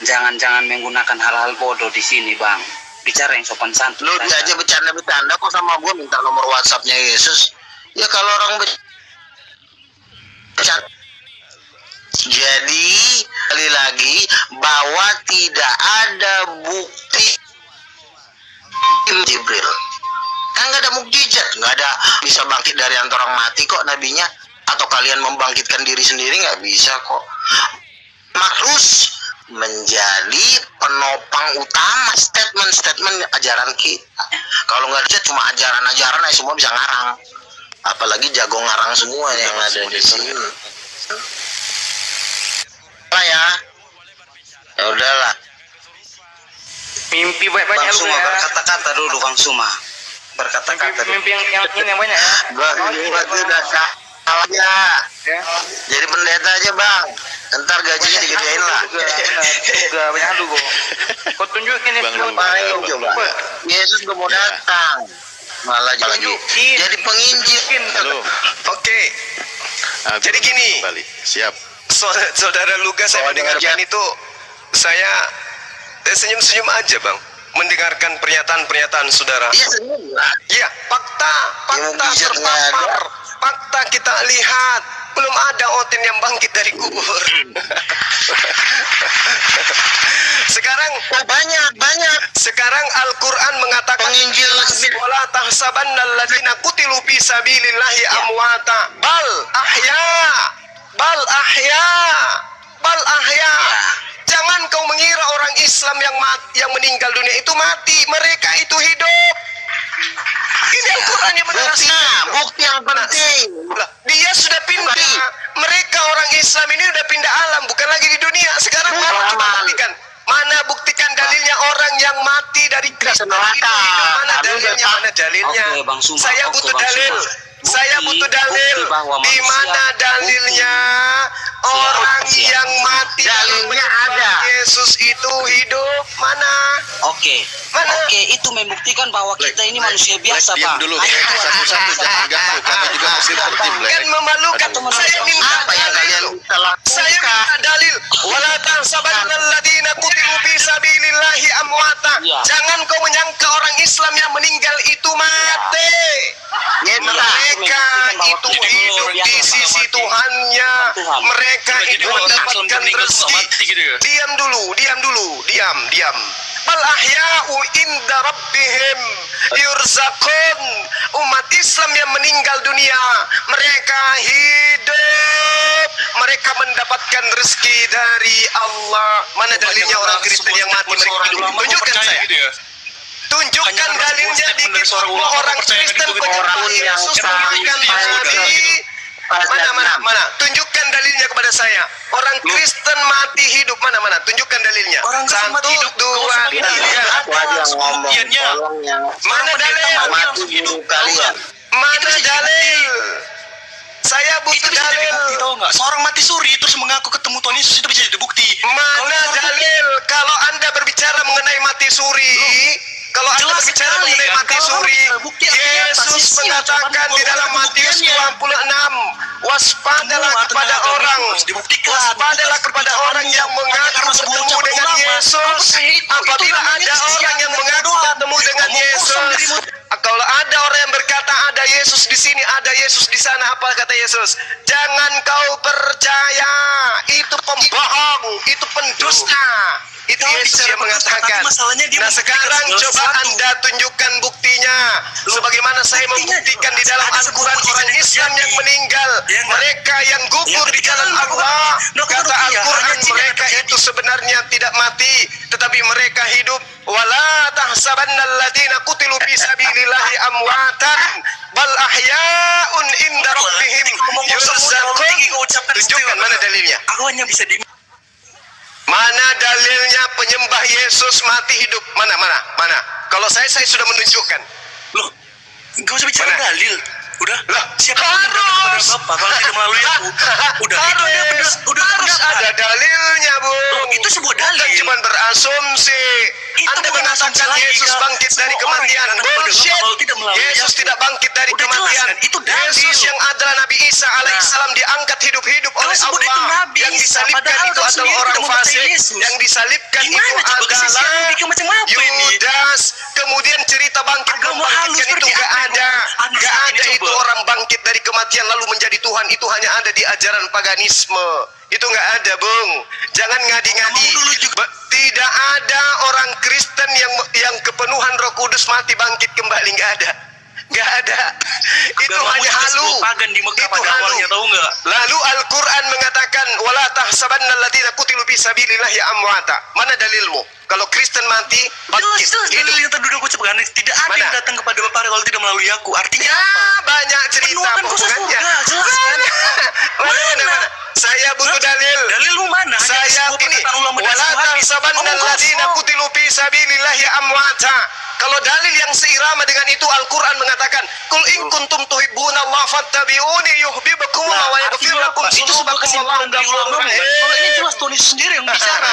Jangan menggunakan hal-hal bodoh di sini, Bang. Bicara yang sopan santun. Lo dia aja bercanda-bercanda kok sama gue minta nomor WhatsApp-nya Yesus. Ya kalau orang bercanda. Jadi, kali lagi bahwa tidak ada bukti Jibril. Kan nggak ada mukjizat, nggak ada bisa bangkit dari antara orang mati kok nabinya. Atau kalian membangkitkan diri sendiri nggak bisa kok. harus menjadi penopang utama statement-statement ajaran kita. Kalau nggak ada cuma ajaran-ajaran, semua bisa ngarang. Apalagi jago ngarang semua yang ada di sini. Ya udahlah. Mimpi banyak Bang lu Suma ya. berkata-kata dulu Bang Suma. Berkata-kata dulu. Mimpi yang ini yang banyak ya. Berarti udah salah ya. Ya. Jadi pendeta aja bang. Ntar gajinya digedein lah. Juga banyak lu kok. Kau tunjukin nih Ngapain coba? Yesus udah mau datang. Malah lagi Tunjukin. jadi penginjil. Halo. Oke, jadi gini. Kembali. Siap. Saudara Lugas, saya mendengarkan itu, saya senyum-senyum aja bang, mendengarkan pernyataan-pernyataan saudara. Iya senyum lah. Iya, fakta mujizat terpapar, fakta kita lihat, belum ada Otin yang bangkit dari kubur. Sekarang banyak. Sekarang Al-Quran mengatakan Penginjil wala tahsabanna alladziina qutilu fi sabilillahi amwata bal ahya. Jangan kau mengira orang Islam yang meninggal dunia itu mati, mereka itu hidup. Ini Al-Quran yang menerangkan. Bukti yang penting. Dia sudah pindah. Mereka orang Islam ini sudah pindah alam, bukan lagi di dunia. Sekarang mana kita buktikan? Mana buktikan dalilnya orang yang mati dari Kristen itu hidup? Mana dalilnya? Mana dalilnya? Oke, Bang Suma. Saya Oke, butuh Bang dalil. Suma. Saya butuh dalil. Bukti bahwa Di manusia- mana dalilnya? Orang yang mati Dalilnya ada. Yesus itu hidup. Mana? Oke. Mana? Oke, itu membuktikan bahwa kita ini manusia biasa, Diam Bang. dulu. Satu-satu jangan ganggu. Kami juga mesti tertib. Kan memalukan. Saya minta Apa yang kalian dalil. bisa lakukan? Saya minta dalil. Wala tahsabanna alladziina qutilu fi sabilillahi amwata. Iya. Jangan kau menyangka orang Islam yang meninggal itu mati. Mereka itu hidup di sisi Tuhannya. Mereka itu mendapatkan rezeki. Diam dulu. Bal ahya'u inda rabbihim yurzaqun. Umat Islam yang meninggal dunia, mereka hidup, mereka mendapatkan rezeki dari Allah. Mana dalilnya orang Kristen yang mati mereka hidup? Tunjukkan saya. Tunjukkan dalilnya di kitab orang Kristen penyembah Yesus meninggalkan Nabi. Mana? Tunjukkan dalilnya kepada saya. Orang Kristen mati hidup. Mana? Tunjukkan dalilnya. Satu, dua, tiga. Aku aja yang ngomong. Tolong yang Mana dalil? mati guru kalian. Mana dalil? Saya butuh dalil. Tahu nggak? Seorang mati suri terus mengaku ketemu Tuhan Yesus itu bisa jadi bukti. Mana dalil? Kalau Anda berbicara mengenai mati suri, kalau Anda Jelas berbicara sekali, mengenai kan? mati Kalau suri, bukti artinya apa? Yesus Sisi mengatakan jawaban di dalam kalau ada Matius pembuktiannya. 26, waspadalah Semua kepada tentang orang, agama harus dibuktikan. waspadalah Bukan kepada seperti orang yang hanya mengaku karena sebuah bertemu ucapan dengan ulama. Yesus. Apakah itu Apabila namanya ada orang kesiapan yang dan mengaku doa? bertemu dengan Ngomong kosong Yesus, dirimu. kalau ada orang yang berkata ada Yesus di sini, ada Yesus di sana, apa kata Yesus? Jangan kau percaya, itu pembohong, itu pendusta. Itu Kalau Yesus bicara yang pendusta, mengatakan. tapi masalahnya dia Nah membuktikan sekarang segala coba sesuatu. Anda tunjukkan buktinya. Sebagaimana saya buktinya membuktikan di dalam ada sebuah Al-Quran mukjizat orang yang Islam yang terjadi. meninggal, Ya, enggak? mereka yang gugur Yang di ketiga jalan kan Allah. melakukan Kata ruqyah, Al-Quran hanya jin yang mereka terjadi. itu sebenarnya tidak mati, tetapi mereka hidup. Wala tahsabanna alladziina qutilu fi sabilillahi amwatan bal ahya'un inda rabbihim yurzaqun. Tunjukkan mana dalilnya? Aku hanya bisa di Mana dalilnya penyembah Yesus mati hidup? Mana? Kalau saya sudah menunjukkan. Loh, gak usah bicara Mana? dalil. Udah. Lah, Siapa yang berkata kepada Bapak kalau tidak melalui aku? Udah. Harus ada dalilnya, Bu. Loh, itu sebuah dalil. Bukan cuma berasumsi. Itu Anda bukan asumsi mengatakan lagi, Yesus Kak. bangkit dari Semua orang kematian. yang datang kepada Bullshit. Bapak kalau tidak melalui Yesus aku. tidak bangkit dari Udah jelas, kematian. kan? Itu dalil. Yesus yang adalah Nabi Isa alaihissalam diangkat hidup-hidup Kalau oleh sebut Allah. itu Nabi Yang Isa, disalibkan padahal itu kau adalah sendiri orang tidak mempercayai fasik. Yesus. Yang disalibkan Gimana itu coba kesisian adalah bikin macam apa ini? Yudas. Kemudian cerita bangkit Agama halus membangkitkan itu seperti nggak apa yang ada. Anda Nggak saat ada ini itu coba? orang bangkit dari kematian lalu menjadi Tuhan. Itu hanya ada di ajaran paganisme. Itu nggak ada, Bung. Jangan ngadi-ngadi. Kamu dulu juga. Tidak ada orang Kristen yang kepenuhan Roh Kudus mati bangkit kembali, nggak ada. Nggak ada. Itu Agamamu hanya juga halu. sebuah pagan di Mekah Itu pada halu. awalnya, tahu nggak? Lalu Al-Quran mengatakan wala tahsabanna alladziina qutilu fi sabilillahi amwata. Mana dalilmu? Kalau Kristen mati, bangkit. Jelas Hidup. dalil yang tadi udah aku ucapkan. Tidak ada Mana? yang datang kepada Bapak kalau tidak melalui aku. Artinya Ya, apa? banyak cerita Penuakan khusus hubungannya. surga, jelas kan? Mana? Saya butuh dalil. Dalilmu mana? Hanya Saya sebuah ini perkataan ulama dan wala sebuah hadis. tahsabanna Omong alladziina kosong. qutilu fi sabilillahi amwata. Kalau dalil yang seirama dengan itu Al-Quran mengatakan kul in kuntum tuhibbunallaha fattabi'uni yuhibbukumullah wa yaghfir Artinya lakum apa? Itu sebuah dzunubakum wallahu kesimpulan dari ulama. ghafurur rahim. Kalau ini jelas tulis sendiri yang bicara.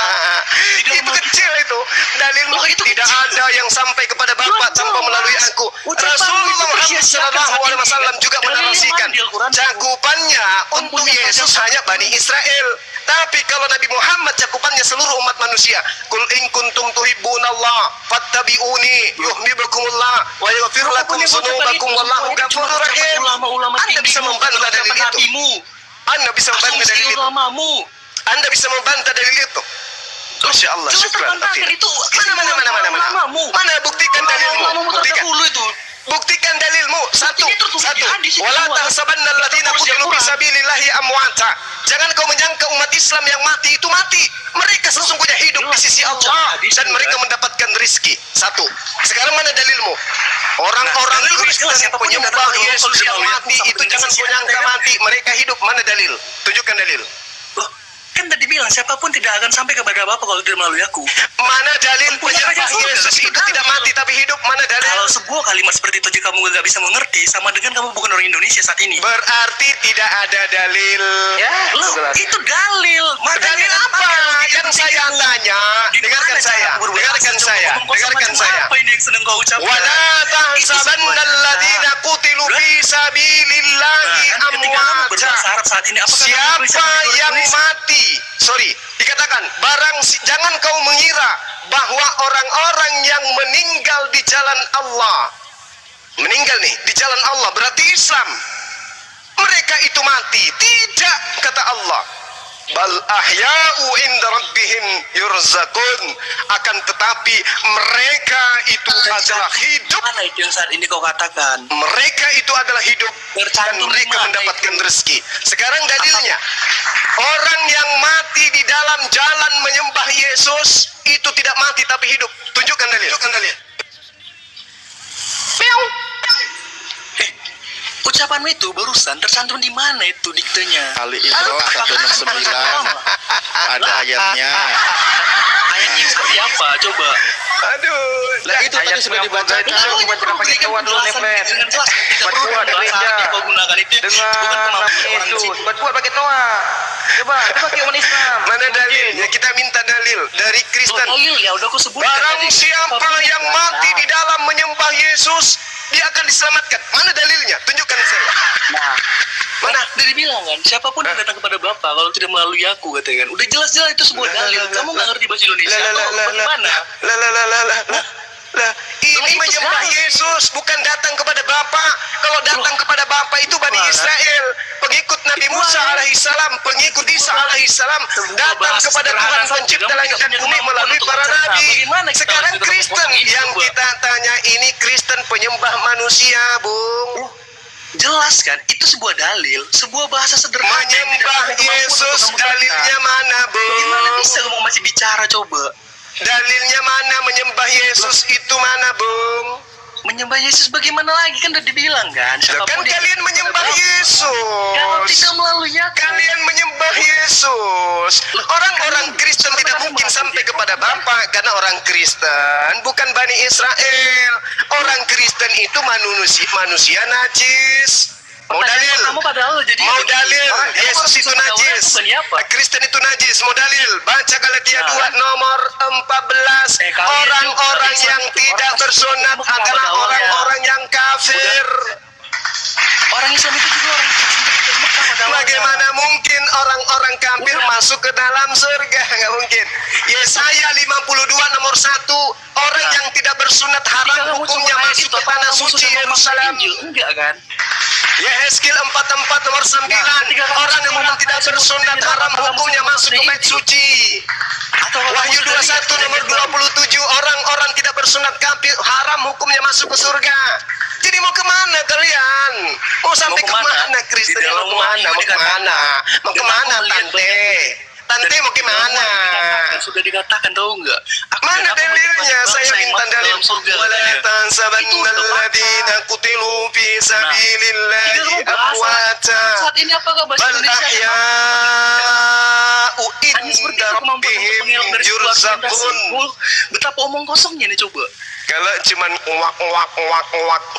Tidak Itu kecil itu dalilmu. Oh, itu Tidak kecil. ada yang sampai kepada Bapak Jelas, tanpa melalui aku. Ucapan Rasulullah itu Muhammad disia-siakan sallallahu alaihi saat wasallam ini. juga Dalilnya menarasikan mana di Al-Quran? cakupannya untuk Punya Yesus panjang hanya Bani Israel. Tapi kalau Nabi Muhammad cakupannya seluruh umat manusia. Kul in kuntum tuhibbunallah fattabi'uni yuhibbukumullah wa yaghfir lakum dzunubakum wallahu ghafurur rahim. Ulama-ulama Anda bisa membantah dalil itu. Nabimu. Anda bisa membantah Asumsi dalil itu. ulamamu. Anda bisa membantah dalil itu. Masya Allah, Jelas syukran. terbantahkan Tafsir. itu. Mana? Ulamamu. Mana buktikan dalilmu? Ulamamu Buktikan. terdahulu itu. Buktikan dalilmu. Satu. Ini tertulis di hadis itu Wala semua. tahsabanna alladziina Tertulis di qutilu fi Al-Quran. sabilillahi amwata. Jangan kau menyangka umat Islam yang mati itu mati. Mereka sesungguhnya hidup di sisi Allah dan mereka mendapatkan rizki. Satu. Sekarang mana dalilmu? Orang-orang dalil Kristen jelas, siapapun yang penyembah datang ke Yesus Allah, yang kalau mati sama itu dengan jangan sisi kau nyangka Allah. mati. Mereka hidup. Mana dalil? Tunjukkan dalil. Loh, kan tadi bilang siapapun tidak akan sampai kepada Bapak kalau tidak melalui aku. Mana dalil Punya penyembah raja surga, Yesus tapi itu tidak dalil. mati tapi hidup? Mana dalil? Kalau sebuah kalimat seperti itu aja kamu nggak bisa mengerti, sama dengan kamu bukan orang Indonesia saat ini. Berarti tidak ada dalil. Loh, itu dalil. Makanya Dalil kan apa pakai logika yang saya berpikirmu. tanya? Di mana Dengarkan cara saya. aku berbuat Dengarkan asal? saya. Ngomong kosong Dengarkan macam saya. Apa ini yang sedang kau ucapkan? Wala tahsabanna alladziina qutilu fi sabilillahi Ketika kamu amwata. berbahasa Arab saat ini, apakah kamu bisa Siapa menjadi yang Indonesia? mati? Sorry, dikatakan jangan kau mengira bahwa orang-orang yang meninggal di jalan Allah, meninggal nih di jalan Allah berarti Islam. Mereka itu mati. Tidak, kata Allah. Bal ahya'u inda rabbihim yurzakun. Akan tetapi mereka itu adalah hidup. Mana itu yang saat ini kau katakan? Mereka itu adalah hidup dan Tercantum di mereka mana mendapatkan itu? rezeki. Sekarang dalilnya, orang yang mati di dalam jalan menyembah Yesus itu tidak mati tapi hidup. Tunjukkan dalil. Tunjukkan dalil. Ucapanmu itu barusan tercantum di mana itu diktenya? Ali Imran 169 ada ayatnya. Ayatnya seperti apa? Coba. Aduh. Lah itu tadi sudah dibacakan. Kalau baca pakai tuan dulu nih, Fred. dengan jelas tidak Buat perlu kuat bahasa gereja. Arab yang kau gunakan itu Dengan bukan kemampuan nama orang Yesus. sini. Buat pakai toa. Coba pakai umat Islam. Mana dalilnya? Kita minta dalil dari Kristen. Dalil ya udah aku sebutkan Barang tadi. siapa Apapun yang mati di dalam menyembah Yesus, dia akan diselamatkan. Mana dalilnya? Tunjukkan saya. Mana? Udah dibilang kan, siapapun yang datang kepada Bapak kalau tidak melalui aku katanya kan. Udah jelas-jelas itu sebuah dalil. Kamu nggak ngerti bahasa Indonesia atau bagaimana? Lah, ini itu menyembah dalil. Yesus bukan datang kepada Bapa. Kalau datang kepada Bapa itu Bani Israel, pengikut Nabi Musa alaihissalam, pengikut Isa alaihissalam datang kepada Tuhan pencipta langit dan bumi melalui para nabi. Sekarang Kristen yang kita tanya ini Kristen penyembah manusia, Bung. Jelas kan, itu sebuah dalil, sebuah bahasa sederhana. yang tidak Menyembah ada kemampuan Yesus untuk menemukan dalilnya kata. mana, Bung? Bagaimana bisa kamu masih bicara coba? Dalilnya mana menyembah Yesus itu mana, Bung? Menyembah Yesus bagaimana lagi kan udah dibilang kan? Lah, kan yang- kalian menyembah Kalau Yesus. tidak melalui aku. Kalian menyembah Yesus. Orang-orang Kristen tidak mungkin sampai kepada Bapa karena orang Kristen bukan Bani Israel. Orang Kristen itu manusia najis. Mau dalil? Kamu padahal jadi Mau dalil? orang- kamu Yesus orang itu Kristen najis. bukannya apa? Kristen itu najis. Mau dalil? Baca Galatia Nah. 2 nomor 14. Kalian Orang-orang juga yang Islam, tidak orang bersunat Islam adalah pada awalnya. orang-orang yang kafir. Orang Islam itu juga orang Kristen dari Mekah pada awalnya. Bagaimana mungkin orang-orang kafir masuk ke dalam surga? Nggak mungkin. Yesaya 52 nomor 1. Orang yang tidak bersunat haram Jika kamu hukumnya cuma masuk itu, ke tanah kamu suci sudah memasuk Yerusalem. Injil? Enggak kan? Yehezkiel 44 nomor 9. ketika kamu Orang sudah yang tidak memasuk bersunat Injil, haram kamu hukumnya sudah masuk ke memasuk bait suci. Atau kalau Wahyu kamu sudah 21 lihat nomor Injil, 27. Orang-orang tidak bersunat kafir haram hukumnya masuk ke surga. Jadi mau kemana kalian? Mau sampai kemana Kristen? Di dalam Mau kemana? Mau kemana? Mau kemana tante? Tante mau kemana? Sudah dikatakan tahu nggak? Mana dalilnya? Saya minta dalil. Wala tansabanna alladziina qutilu fi sabilillahi amwata Saat ini apakah bahasa bal Indonesia? ahya'u Hanya seperti inda itu kemampuan untuk rabbihim mengelak dari sebuah argumentasi. yurzaqun. Betapa omong kosongnya nih coba. Kalau cuman uak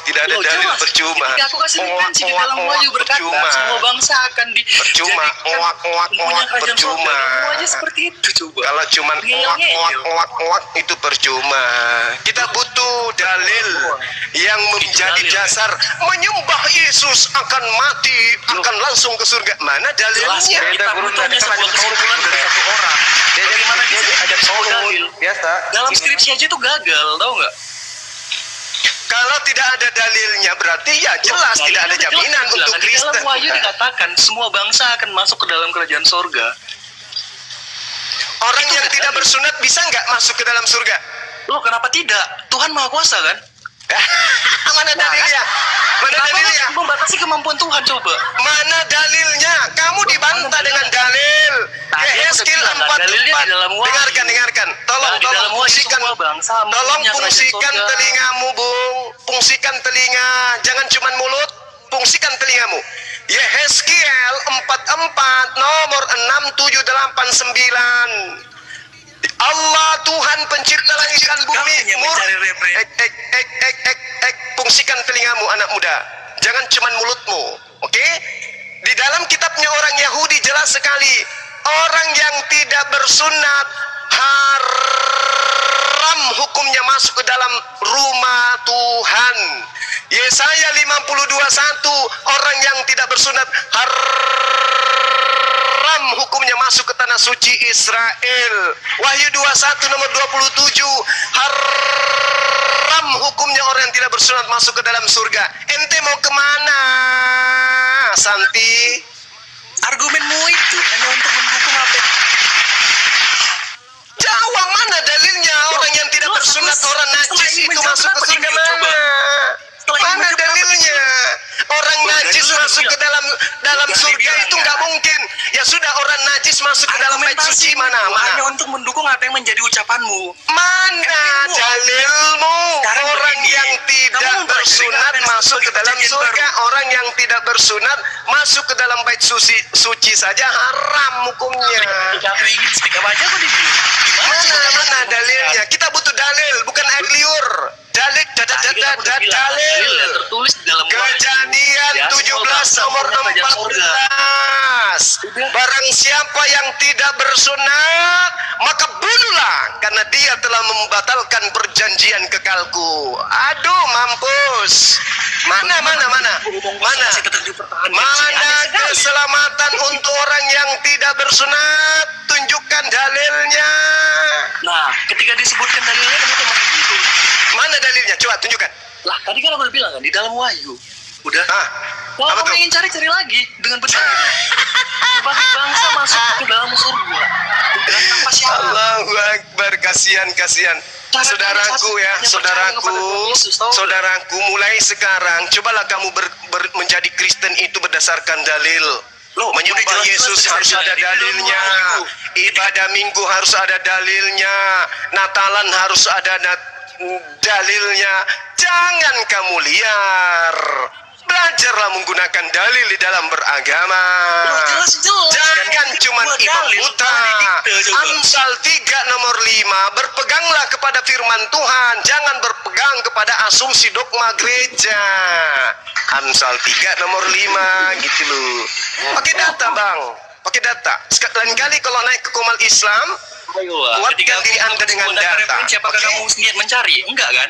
tidak ada Loh, dalil jelas. percuma. Ketika aku kasih referensi di dalam Wahyu berkata semua bangsa akan percuma uak mempunyai kerajaan percuma. surga. Semuanya seperti itu coba. Kalau cuman uak itu percuma. Kita butuh dalil yang menjadi dalil, dasar menyembah Yesus akan mati, akan langsung ke surga. Mana Jelas dalilnya? kita butuhnya sebuah kesimpulan dari satu orang. Bagaimana bisa ada sebuah dalil? Biasa. Dalam skripsi aja itu gagal, tahu nggak? Kalau tidak ada dalilnya berarti ya jelas Dalilnya tidak ada jelas, jaminan jelas. untuk Di Kristen. dalam Wahyu dikatakan semua bangsa akan masuk ke dalam kerajaan surga. Orang yang tidak bersunat bisa nggak masuk ke dalam surga? Loh, kenapa tidak? Tuhan Maha Kuasa kan? Mana dalilnya? Mana Kenapa dalilnya? harus membatasi kemampuan Tuhan coba? Mana dalilnya? Kamu dibantah dengan dalil. Tadi aku Yehezkiel udah bilang, dalilnya di dalam 44. Wahyu. Dengarkan. Tolong, Nah, di dalam Wahyu fungsikan. semua bangsa Tolong mempunyai kerajaan fungsikan surga. telingamu, Bung. Fungsikan telinga. Jangan cuma mulut. Fungsikan telingamu. Yehezkiel 44 nomor 6, 7, 8, 9. Allah Tuhan pencipta langit dan bumi. Kamu yang mencari referensi. Fungsikan telingamu anak muda. Jangan cuma mulutmu. Oke? Di dalam kitabnya orang Yahudi jelas sekali. Orang yang tidak bersunat haram hukumnya masuk ke dalam rumah Tuhan. Yesaya 52:1, orang yang tidak bersunat haram hukumnya masuk ke tanah suci Israel. Wahyu 21 nomor 27, haram hukumnya orang yang tidak bersunat masuk ke dalam surga. Ente mau kemana, Santi? Argumenmu itu hanya untuk mendukung apa? Jawab, mana dalilnya orang yang tidak bersunat, orang najis itu masuk ke surga? Mana? Mana dalilnya? Orang najis masuk ke dalam surga itu nggak mungkin. Ya sudah, orang najis masuk ke dalam bait suci mana? Hanya Mana? untuk mendukung apa yang menjadi ucapanmu. Mana dalilmu? Sekarang Orang begini, yang tidak kamu bersunat belajar masuk ke dalam perjanjian surga. Orang yang tidak bersunat masuk ke dalam bait suci saja haram hukumnya. Ketika aku ingin speak apa aja aku dibilang. Mana dalilnya? Kita butuh dalil, bukan air liur. Dalil, dalil. Tertulis di dalam Kejadian Ya, 17 nomor semua bangsa punya 14. Barang siapa yang tidak bersunat, maka bunuhlah, karena dia telah membatalkan perjanjian kekalku. Aduh, mampus. Mana? Mana keselamatan untuk orang yang tidak bersunat? Tunjukkan dalilnya. Nah, ketika disebutkan dalilnya kamu cuma itu. Mana dalilnya? Coba tunjukkan. Lah, tadi kan aku udah bilang kan di dalam Wahyu. Udah. Kalau Apa kamu tuh? ingin cari lagi dengan benar. Bagi bangsa masuk ke dalam surga. Udah tanpa syarat. Allahu Akbar, kasihan. Saudaraku ya, saudaraku, mulai sekarang cobalah kamu menjadi Kristen itu berdasarkan dalil. Menyembah Yesus harus ada dalilnya. Ibadah Minggu harus ada dalilnya. Natalan harus ada dalilnya. Jangan kamu liar. Belajarlah menggunakan dalil di dalam beragama. Jangan cuma imam buta. Amsal 3 nomor 5, berpeganglah kepada firman Tuhan, jangan berpegang kepada asumsi dogma gereja. Amsal 3 nomor 5 gitu loh. Pakai data, Bang. Pakai data. Lain kali kalau naik ke Komal Islam, kuatkan diri Anda dengan data. Apakah Oke? kamu niat mencari? Enggak kan?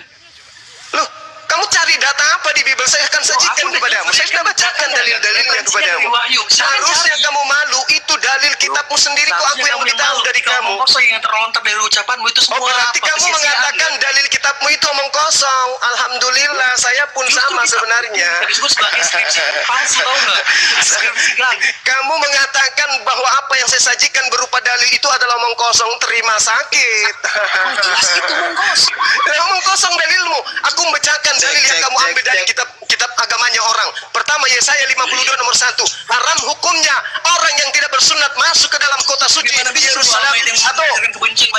Loh, kamu cari data apa di Bible? Saya akan sajikan kepadamu. Saya sudah bacakan dalil-dalilnya kepadamu. Seharusnya kamu malu, itu dalil kitabmu sendiri, kok aku yang lebih tahu dari kamu. Kosong yang terlontar dari ucapanmu itu Oh, semua. berarti apa? kamu Kesia-siaan. mengatakan dalil kitabmu itu omong kosong. Alhamdulillah, saya pun sama sebenarnya. Disebut sebagai skripsi palsu, tahu nggak? Skripsi gagal. Kamu mengatakan bahwa apa yang saya sajikan berupa dalil itu adalah omong kosong, terima sakit. Jelas itu omong kosong. Omong kosong dalilmu. Aku membacakan dalil yang kamu ambil dari kitab agamanya orang. Pertama, Yesaya 52 nomor 1. Haram hukumnya orang yang tidak bersunat masuk ke dalam kota suci di Yerusalem. Atau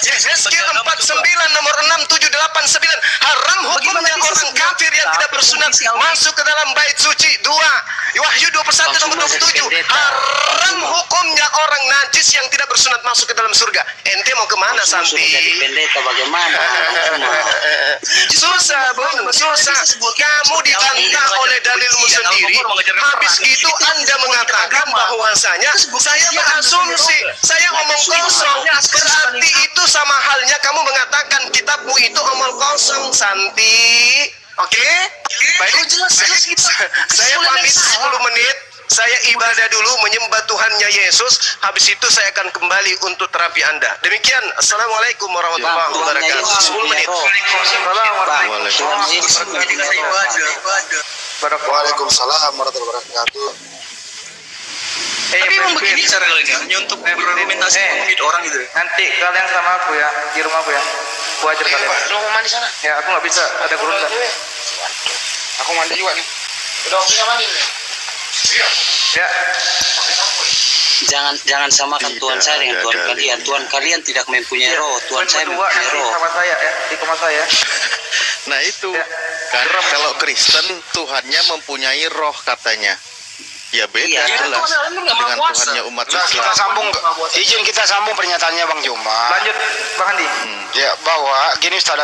Yesaya 49 nomor 6, 7, 8, 9. Haram hukumnya orang kafir yang tidak bersunat masuk ke dalam bait suci. 2. Wahyu 21 nomor 27. Haram hukumnya orang najis yang tidak bersunat masuk ke dalam surga. Ente mau kemana, Santi? Jadi pendeta bagaimana? Susah, Bung, susah. Kamu dibantah oleh dalilmu sendiri. Habis itu Anda mengatakan bahwasanya saya berasumsi, saya omong kosong. Berarti itu sama halnya kamu mengatakan kitabmu itu omong kosong, Santi. Oke? Baik, saya pamit 10 menit. Saya ibadah dulu menyembah Tuhannya Yesus. Habis itu saya akan kembali untuk terapi Anda. Demikian. Assalamualaikum warahmatullahi wabarakatuh. 10 menit. Waalaikumsalam warahmatullahi wabarakatuh. Tapi emang begini cara kalian ya, hanya untuk implementasi menghit orang gitu. Nanti kalian sama aku ya, di rumahku ya. Aku ajar kalian. Lu mau mandi sana? Ya, aku nggak bisa, ada kurungan. Aku mandi juga nih. Udah waktunya mandi nih. Ya. Jangan samakan Tuhan saya dengan Tuhan kalian. Tuhan kalian tidak mempunyai roh. Tuhan saya mempunyai roh. Sama saya ya, di rumah saya. Nah itu kan kalau Kristen Tuhannya mempunyai roh katanya. Ya beda jelas dengan Tuhannya umat Islam. Kita sambung, izin kita sambung pernyataannya Bang Juma. Lanjut, Bang Andi. Ya, bahwa gini Ustaz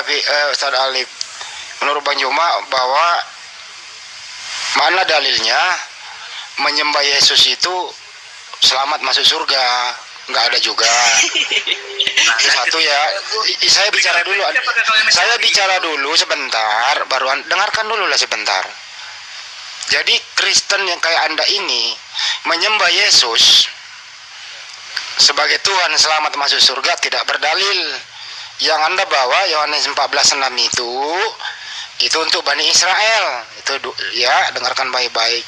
Alif, menurut Bang Juma bahwa mana dalilnya menyembah Yesus itu selamat masuk surga? Nggak ada juga. Itu satu ya. Saya bicara dulu. Saya bicara dulu sebentar. Baru dengarkan dulu lah sebentar. Jadi Kristen yang kayak Anda ini menyembah Yesus sebagai Tuhan selamat masuk surga tidak berdalil. Yang Anda bawa Yohanes 14:6 itu untuk Bani Israel. Itu ya, dengarkan baik-baik.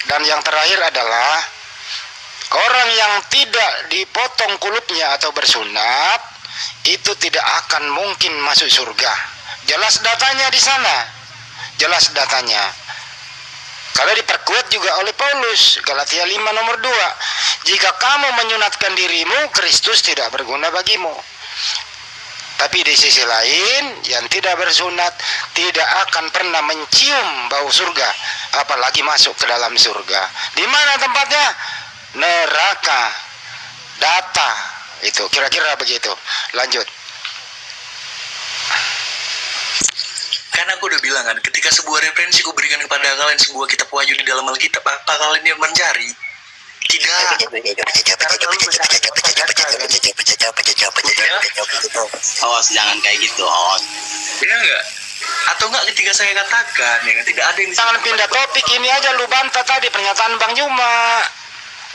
Dan yang terakhir adalah orang yang tidak dipotong kulupnya atau bersunat itu tidak akan mungkin masuk surga. Jelas datanya di sana. Jelas datanya. Kalau diperkuat juga oleh Paulus, Galatia 5 nomor 2. Jika kamu menyunatkan dirimu, Kristus tidak berguna bagimu. Tapi di sisi lain, yang tidak bersunat tidak akan pernah mencium bau surga, apalagi masuk ke dalam surga. Di mana tempatnya? Neraka. Data. Itu kira-kira begitu. Lanjut. Karena aku udah bilang kan, ketika sebuah referensi aku berikan kepada kalian sebuah kitab wahyu di dalam Alkitab, apa kalian yang mencari? Tidak. Awas, jangan kayak gitu. Awas. Iya enggak? Atau enggak ketika saya katakan ya kan, tidak ada yang Jangan pindah topik, ini aja lu bantah tadi pernyataan Bang Juma.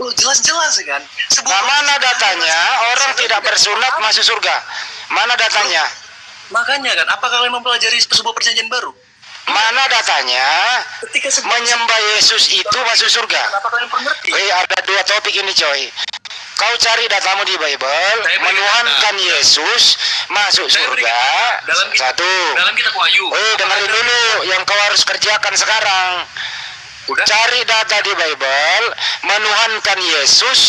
Oh, jelas-jelas kan. Nah, mana datanya orang tidak bersunat masuk surga? Mana datanya? Makanya kan, apa kalian mempelajari sebuah perjanjian baru? Mana datanya Ketika menyembah Yesus itu masuk surga? Kenapa kalian mengerti? Ada dua topik ini coy. Kau cari datamu di Bible, menuhankan Yesus masuk surga. Satu. Dalam kitab wahyu. Dengerin dulu yang kau harus kerjakan sekarang. Cari data di Bible, menuhankan Yesus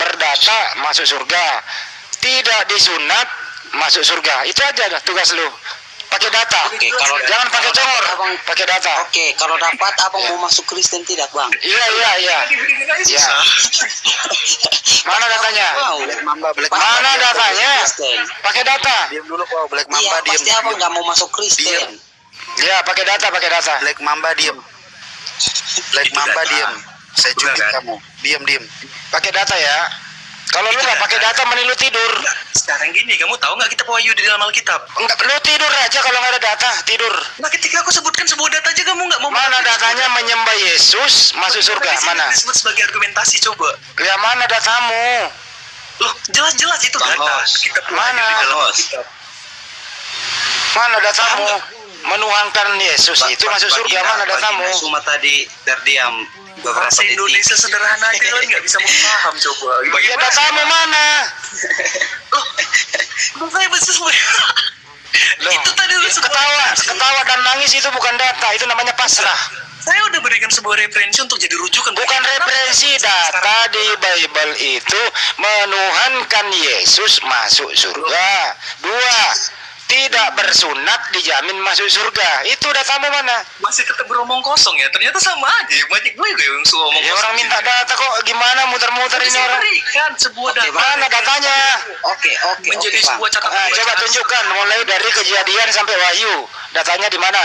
berdata masuk surga. Tidak disunat masuk surga. Itu aja dah tugas lu. Pakai data. Oke, kalau jangan pakai congor, pakai data. Oke, kalau dapat abang mau masuk Kristen tidak, Bang? Iya. Ya. Mana datanya? Mana datanya? Pakai data. Diam dulu kok, Black Iya, Mamba diam. pasti abang nggak mau masuk Kristen. Ya, pakai data. Black Mamba diam. Black Mamba diam. Saya cubit kan? kamu. Diam. Pakai data ya. Kalau lu nggak pakai data, mending lu tidur. Sekarang gini, kamu tahu nggak kitab wahyu di dalam Alkitab? Enggak, lu tidur aja kalau nggak ada data, tidur. Nah, ketika aku sebutkan sebuah data aja kamu nggak mau. Mana datanya menyembah Yesus masuk surga? Mana? Disebut sebagai argumentasi, coba. Ya mana datamu? Loh, jelas-jelas itu data. Kitab wahyu Mana? di dalam Alkitab. Mana datamu? Menuhankan Yesus itu masuk surga, mana datamu? Cuma tadi terdiam beberapa Bahasa detik. Indonesia sederhana aja kalian nggak bisa memaham, coba. Ya datamu mana? Loh, saya bisa semua. Loh, Itu tadi lu ketawa dan nangis tertulis itu bukan data, itu namanya pasrah. Saya udah berikan sebuah referensi untuk jadi rujukan. Bukan referensi, data di Bible itu menuhankan Yesus masuk surga. 2, tidak bersunat dijamin masuk surga. Itu datamu mana? Masih tetap beromong kosong ya. Ternyata sama aja. Banyak gue yang suka omong Ya kosong. orang minta data kok, gimana muter-muter ini Saya orang. berikan sebuah data. Mana datanya? Oke, Menjadi Bang. sebuah catatan. Coba tunjukkan mulai dari Kejadian sampai Wahyu. Datanya di mana?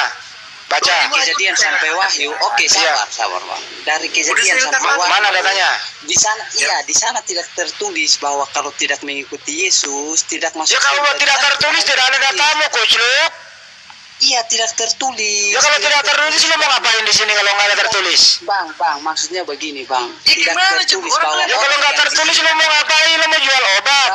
Baca. Kejadian sampai Wahyu. Oke, sabar, Bang. Dari Kejadian Udah saya sampai Wahyu. Mana datanya? Di sana, di sana tidak tertulis bahwa kalau tidak mengikuti Yesus tidak masuk. Ya kalau surga. tidak tertulis tidak ada datamu, Kucluk. Iya, tidak tertulis. Ya kalau tidak tertulis lu mau ngapain di sini kalau nggak ada tertulis? Bang, maksudnya begini, Bang. Ya Tidak gimana, tertulis Cuk? bahwa Ya kalau nggak tertulis lu mau ngapain? Lu mau jual obat?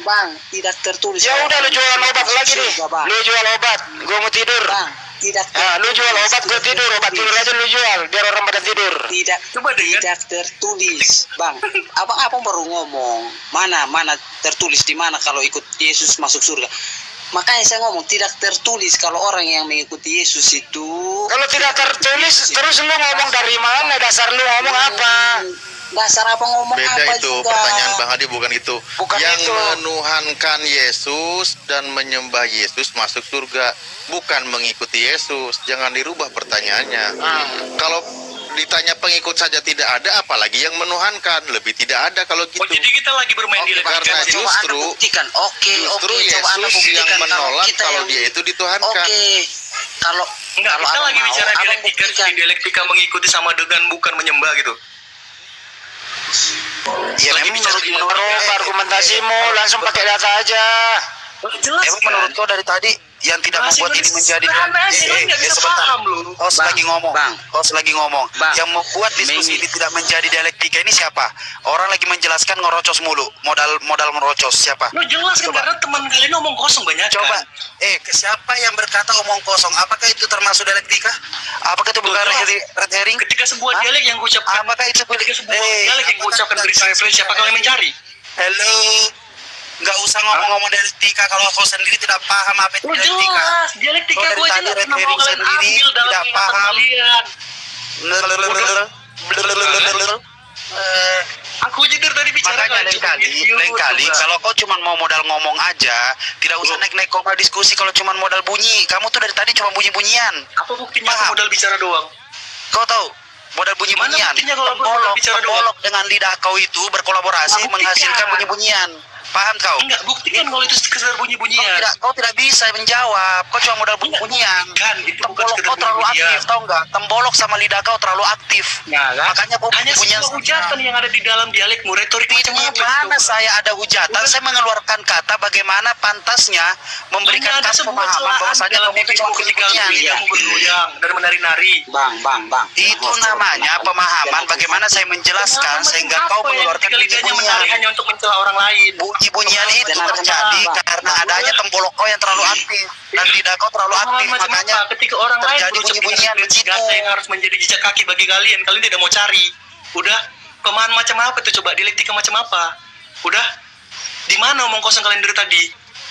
Bang, tidak tertulis. Ya bahwa udah lu jualan obat lagi nih. surga, Bang. Lu jual obat, gua mau tidur. Bang, tidak. Nah, lu jual obat gua tidur, obat tidur aja lu jual biar orang pada tidur. Tidak, Coba dengar. tidak tertulis, Bang. Abang baru ngomong mana tertulis di mana kalau ikut Yesus masuk surga. Makanya saya ngomong tidak tertulis kalau orang yang mengikuti Yesus itu. Kalau tidak tertulis terus lu ngomong dari mana? Dasar lu ngomong apa? Dasar apa ngomong Beda apa itu juga. pertanyaan Bang Adi, bukan itu. Bukan Yang itu. menuhankan Yesus dan menyembah Yesus masuk surga, bukan mengikuti Yesus. Jangan dirubah pertanyaannya. Kalau ditanya pengikut saja tidak ada, apalagi yang menuhankan, lebih tidak ada kalau gitu. Oh, jadi kita lagi bermain di Karena Coba Anda justru buktikan. Oke, justru coba Anda Yesus buktikan yang menolak kita kalau yang- dia itu dituhankan. Oke, kalau Enggak, kalau kita Abang lagi mau, bicara Abang dialektika. buktikan. Di dialektika mengikuti sama dengan bukan menyembah gitu. Ya Lagi memang bicara menurut argumentasimu langsung pakai data aja. Jelas Emang menurut kau dari tadi yang tidak membuat ini menjadi paham lu. Host Bang, lagi ngomong, Bang. host lagi ngomong. Bang. Yang membuat diskusi ini tidak menjadi dialektika ini siapa? Orang lagi menjelaskan ngerocos mulu, modal ngerocos siapa? Lu jelas kan karena teman kalian ngomong kosong banyak Coba, kan? siapa yang berkata omong kosong? Apakah itu termasuk dialektika? Apakah itu bukan red herring? Ketika sebuah dialek yang ucapkan, Apakah itu ketika sebuah dialek yang ucapkan berisi referensi, siapa kalian mencari? Hello, nggak usah ngomong-ngomong dialektika kalau kau sendiri tidak paham apa itu Lu dialektika. jelas, dialektika Kau gue dari aja tadi nggak red pernah mau herring kalian sendiri ambil dalam tidak ingatan paham. kalian. Aku aja dari tadi bicara Makanya lain kali kalau kau cuma mau modal ngomong aja, tidak usah naik-naik koma diskusi kalau cuma modal bunyi. Kamu tuh dari tadi cuma bunyi-bunyian. Apa buktinya Paham? aku modal bicara doang? Kau tahu modal bunyi-bunyian. Mana buktinya kalau aku modal bicara doang? Tembolok dengan lidah kau itu berkolaborasi Buktikan. menghasilkan bunyi-bunyian. Paham kau? Enggak, buktikan kalau itu sekedar bunyi-bunyian. Kau tidak bisa menjawab. Kau cuma modal bunyi-bunyian. Kan, itu bukan Tembolok sekedar kau terlalu bunyi-bunyian. aktif, tahu enggak? Tembolok sama lidah kau terlalu aktif. Nah, kan? Makanya kau Hanya bunyi-bunyian. sebuah ucapan yang ada di dalam dialekmu, retorik macam Di apa mana itu? saya ada hujatan, saya mengeluarkan kata bagaimana pantasnya memberikan Hanya ada kata sebuah pemahaman celaan bahwasanya dalam kamu itu dirimu cuma ketika bunyi-bunyian. kamu bergoyang dan menari-nari. Bang. Itu namanya pemahaman bagaimana saya menjelaskan sehingga kau mengeluarkan lidahnya menari bunyi-bunyian. hanya untuk mencela orang lain. Bunyi-bunyian itu Jangan terjadi Bang. karena adanya tembolok kau yang terlalu aktif dan lidah kau terlalu aktif, Pemahaman macam makanya apa? Ketika orang lain terjadi berucap bunyi-bunyian dengan begitu. kata yang harus menjadi jejak kaki bagi kalian tidak mau cari. Udah, pemahaman macam apa itu coba? Dialektika macam apa? Udah, di mana omong kosong kalian dari tadi?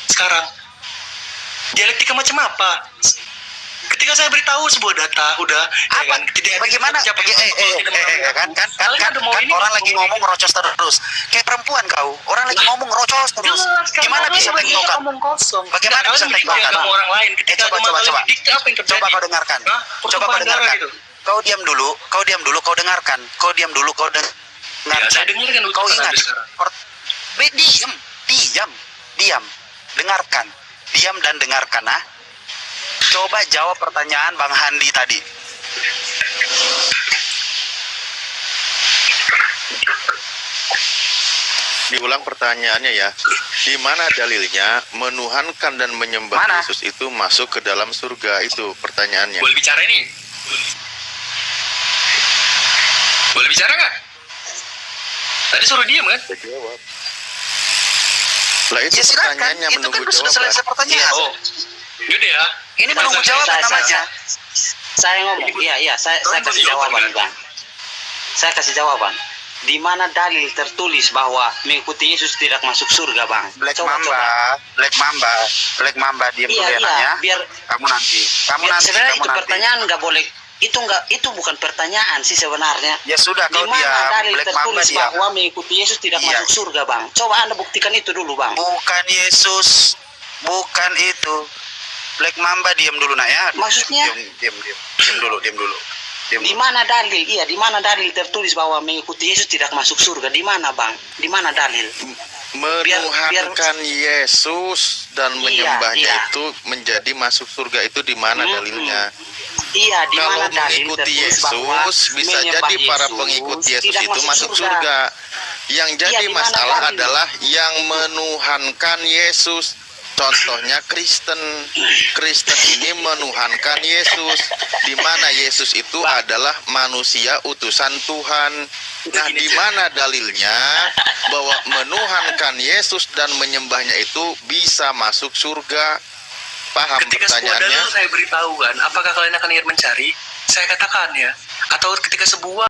Sekarang, dialektika macam apa? Ketika saya beritahu sebuah data, udah, ya Apa? kan? Bagaimana? Orang lagi ngomong rocos terus. Kayak perempuan kau. Orang lagi ngomong rocos terus. Gimana bisa tektokan? Omong kosong. Bagaimana bisa tektokan? Kamu orang lain. Ketika Coba. apa yang terjadi? Coba kau dengarkan. Hah? Coba kau Pertumpahan darah dengarkan. gitu. Kau diam dulu, kau dengarkan. Kau diam dulu, kau dengarkan. Ya, saya dengarkan Kau ucapan ingat. Anda sekarang. Diam. Dengarkan. Diam dan dengarkan, ah. Coba jawab pertanyaan Bang Handi tadi. Diulang pertanyaannya ya. Di mana dalilnya menuhankan dan menyembah Mana? Yesus itu masuk ke dalam surga? Itu pertanyaannya. Boleh bicara ini? Boleh bicara nggak? Tadi suruh diam kan? Jawab. Lah itu Ya silakan. pertanyaannya Itu kan menunggu sudah jawaban. selesai pertanyaan. Oh, yaudah ya. Ini menunggu jawaban namanya. Saya ngomong, iya, saya kasih jawaban, Bang. Saya kasih jawaban. Di mana dalil tertulis bahwa mengikuti Yesus tidak masuk surga, Bang? Black Mamba, diam dulu ya, Nak, ya. Biar Kamu nanti. sebenarnya itu pertanyaan nggak boleh. Itu bukan pertanyaan sih sebenarnya. Ya sudah, Di kau mana diam. dalil Black Mamba tertulis diam. bahwa mengikuti Yesus tidak Iya. masuk surga, Bang? Coba Anda buktikan itu dulu, Bang. Bukan Yesus, bukan itu. Black Mamba diam dulu, Nak, ya. Maksudnya? Diam dulu. Di mana dalil? Iya, di mana dalil tertulis bahwa mengikuti Yesus tidak masuk surga? Di mana, Bang? Di mana dalil? Menuhankan Yesus dan menyembahnya iya. itu menjadi masuk surga itu di mana dalilnya? Iya, di Kalau mana dalil mengikuti tertulis bahwa Yesus bisa menyembah jadi para Yesus pengikut Yesus tidak itu masuk surga. Yang jadi di mana masalah dalil? adalah yang menuhankan Yesus. Contohnya Kristen ini menuhankan Yesus, di mana Yesus itu adalah manusia utusan Tuhan. Nah, di mana dalilnya bahwa menuhankan Yesus dan menyembahnya itu bisa masuk surga? Paham Ketika sebuah pertanyaannya? dalil saya beritahu kan, apakah kalian akan ingin mencari? Saya katakan ya. Atau ketika sebuah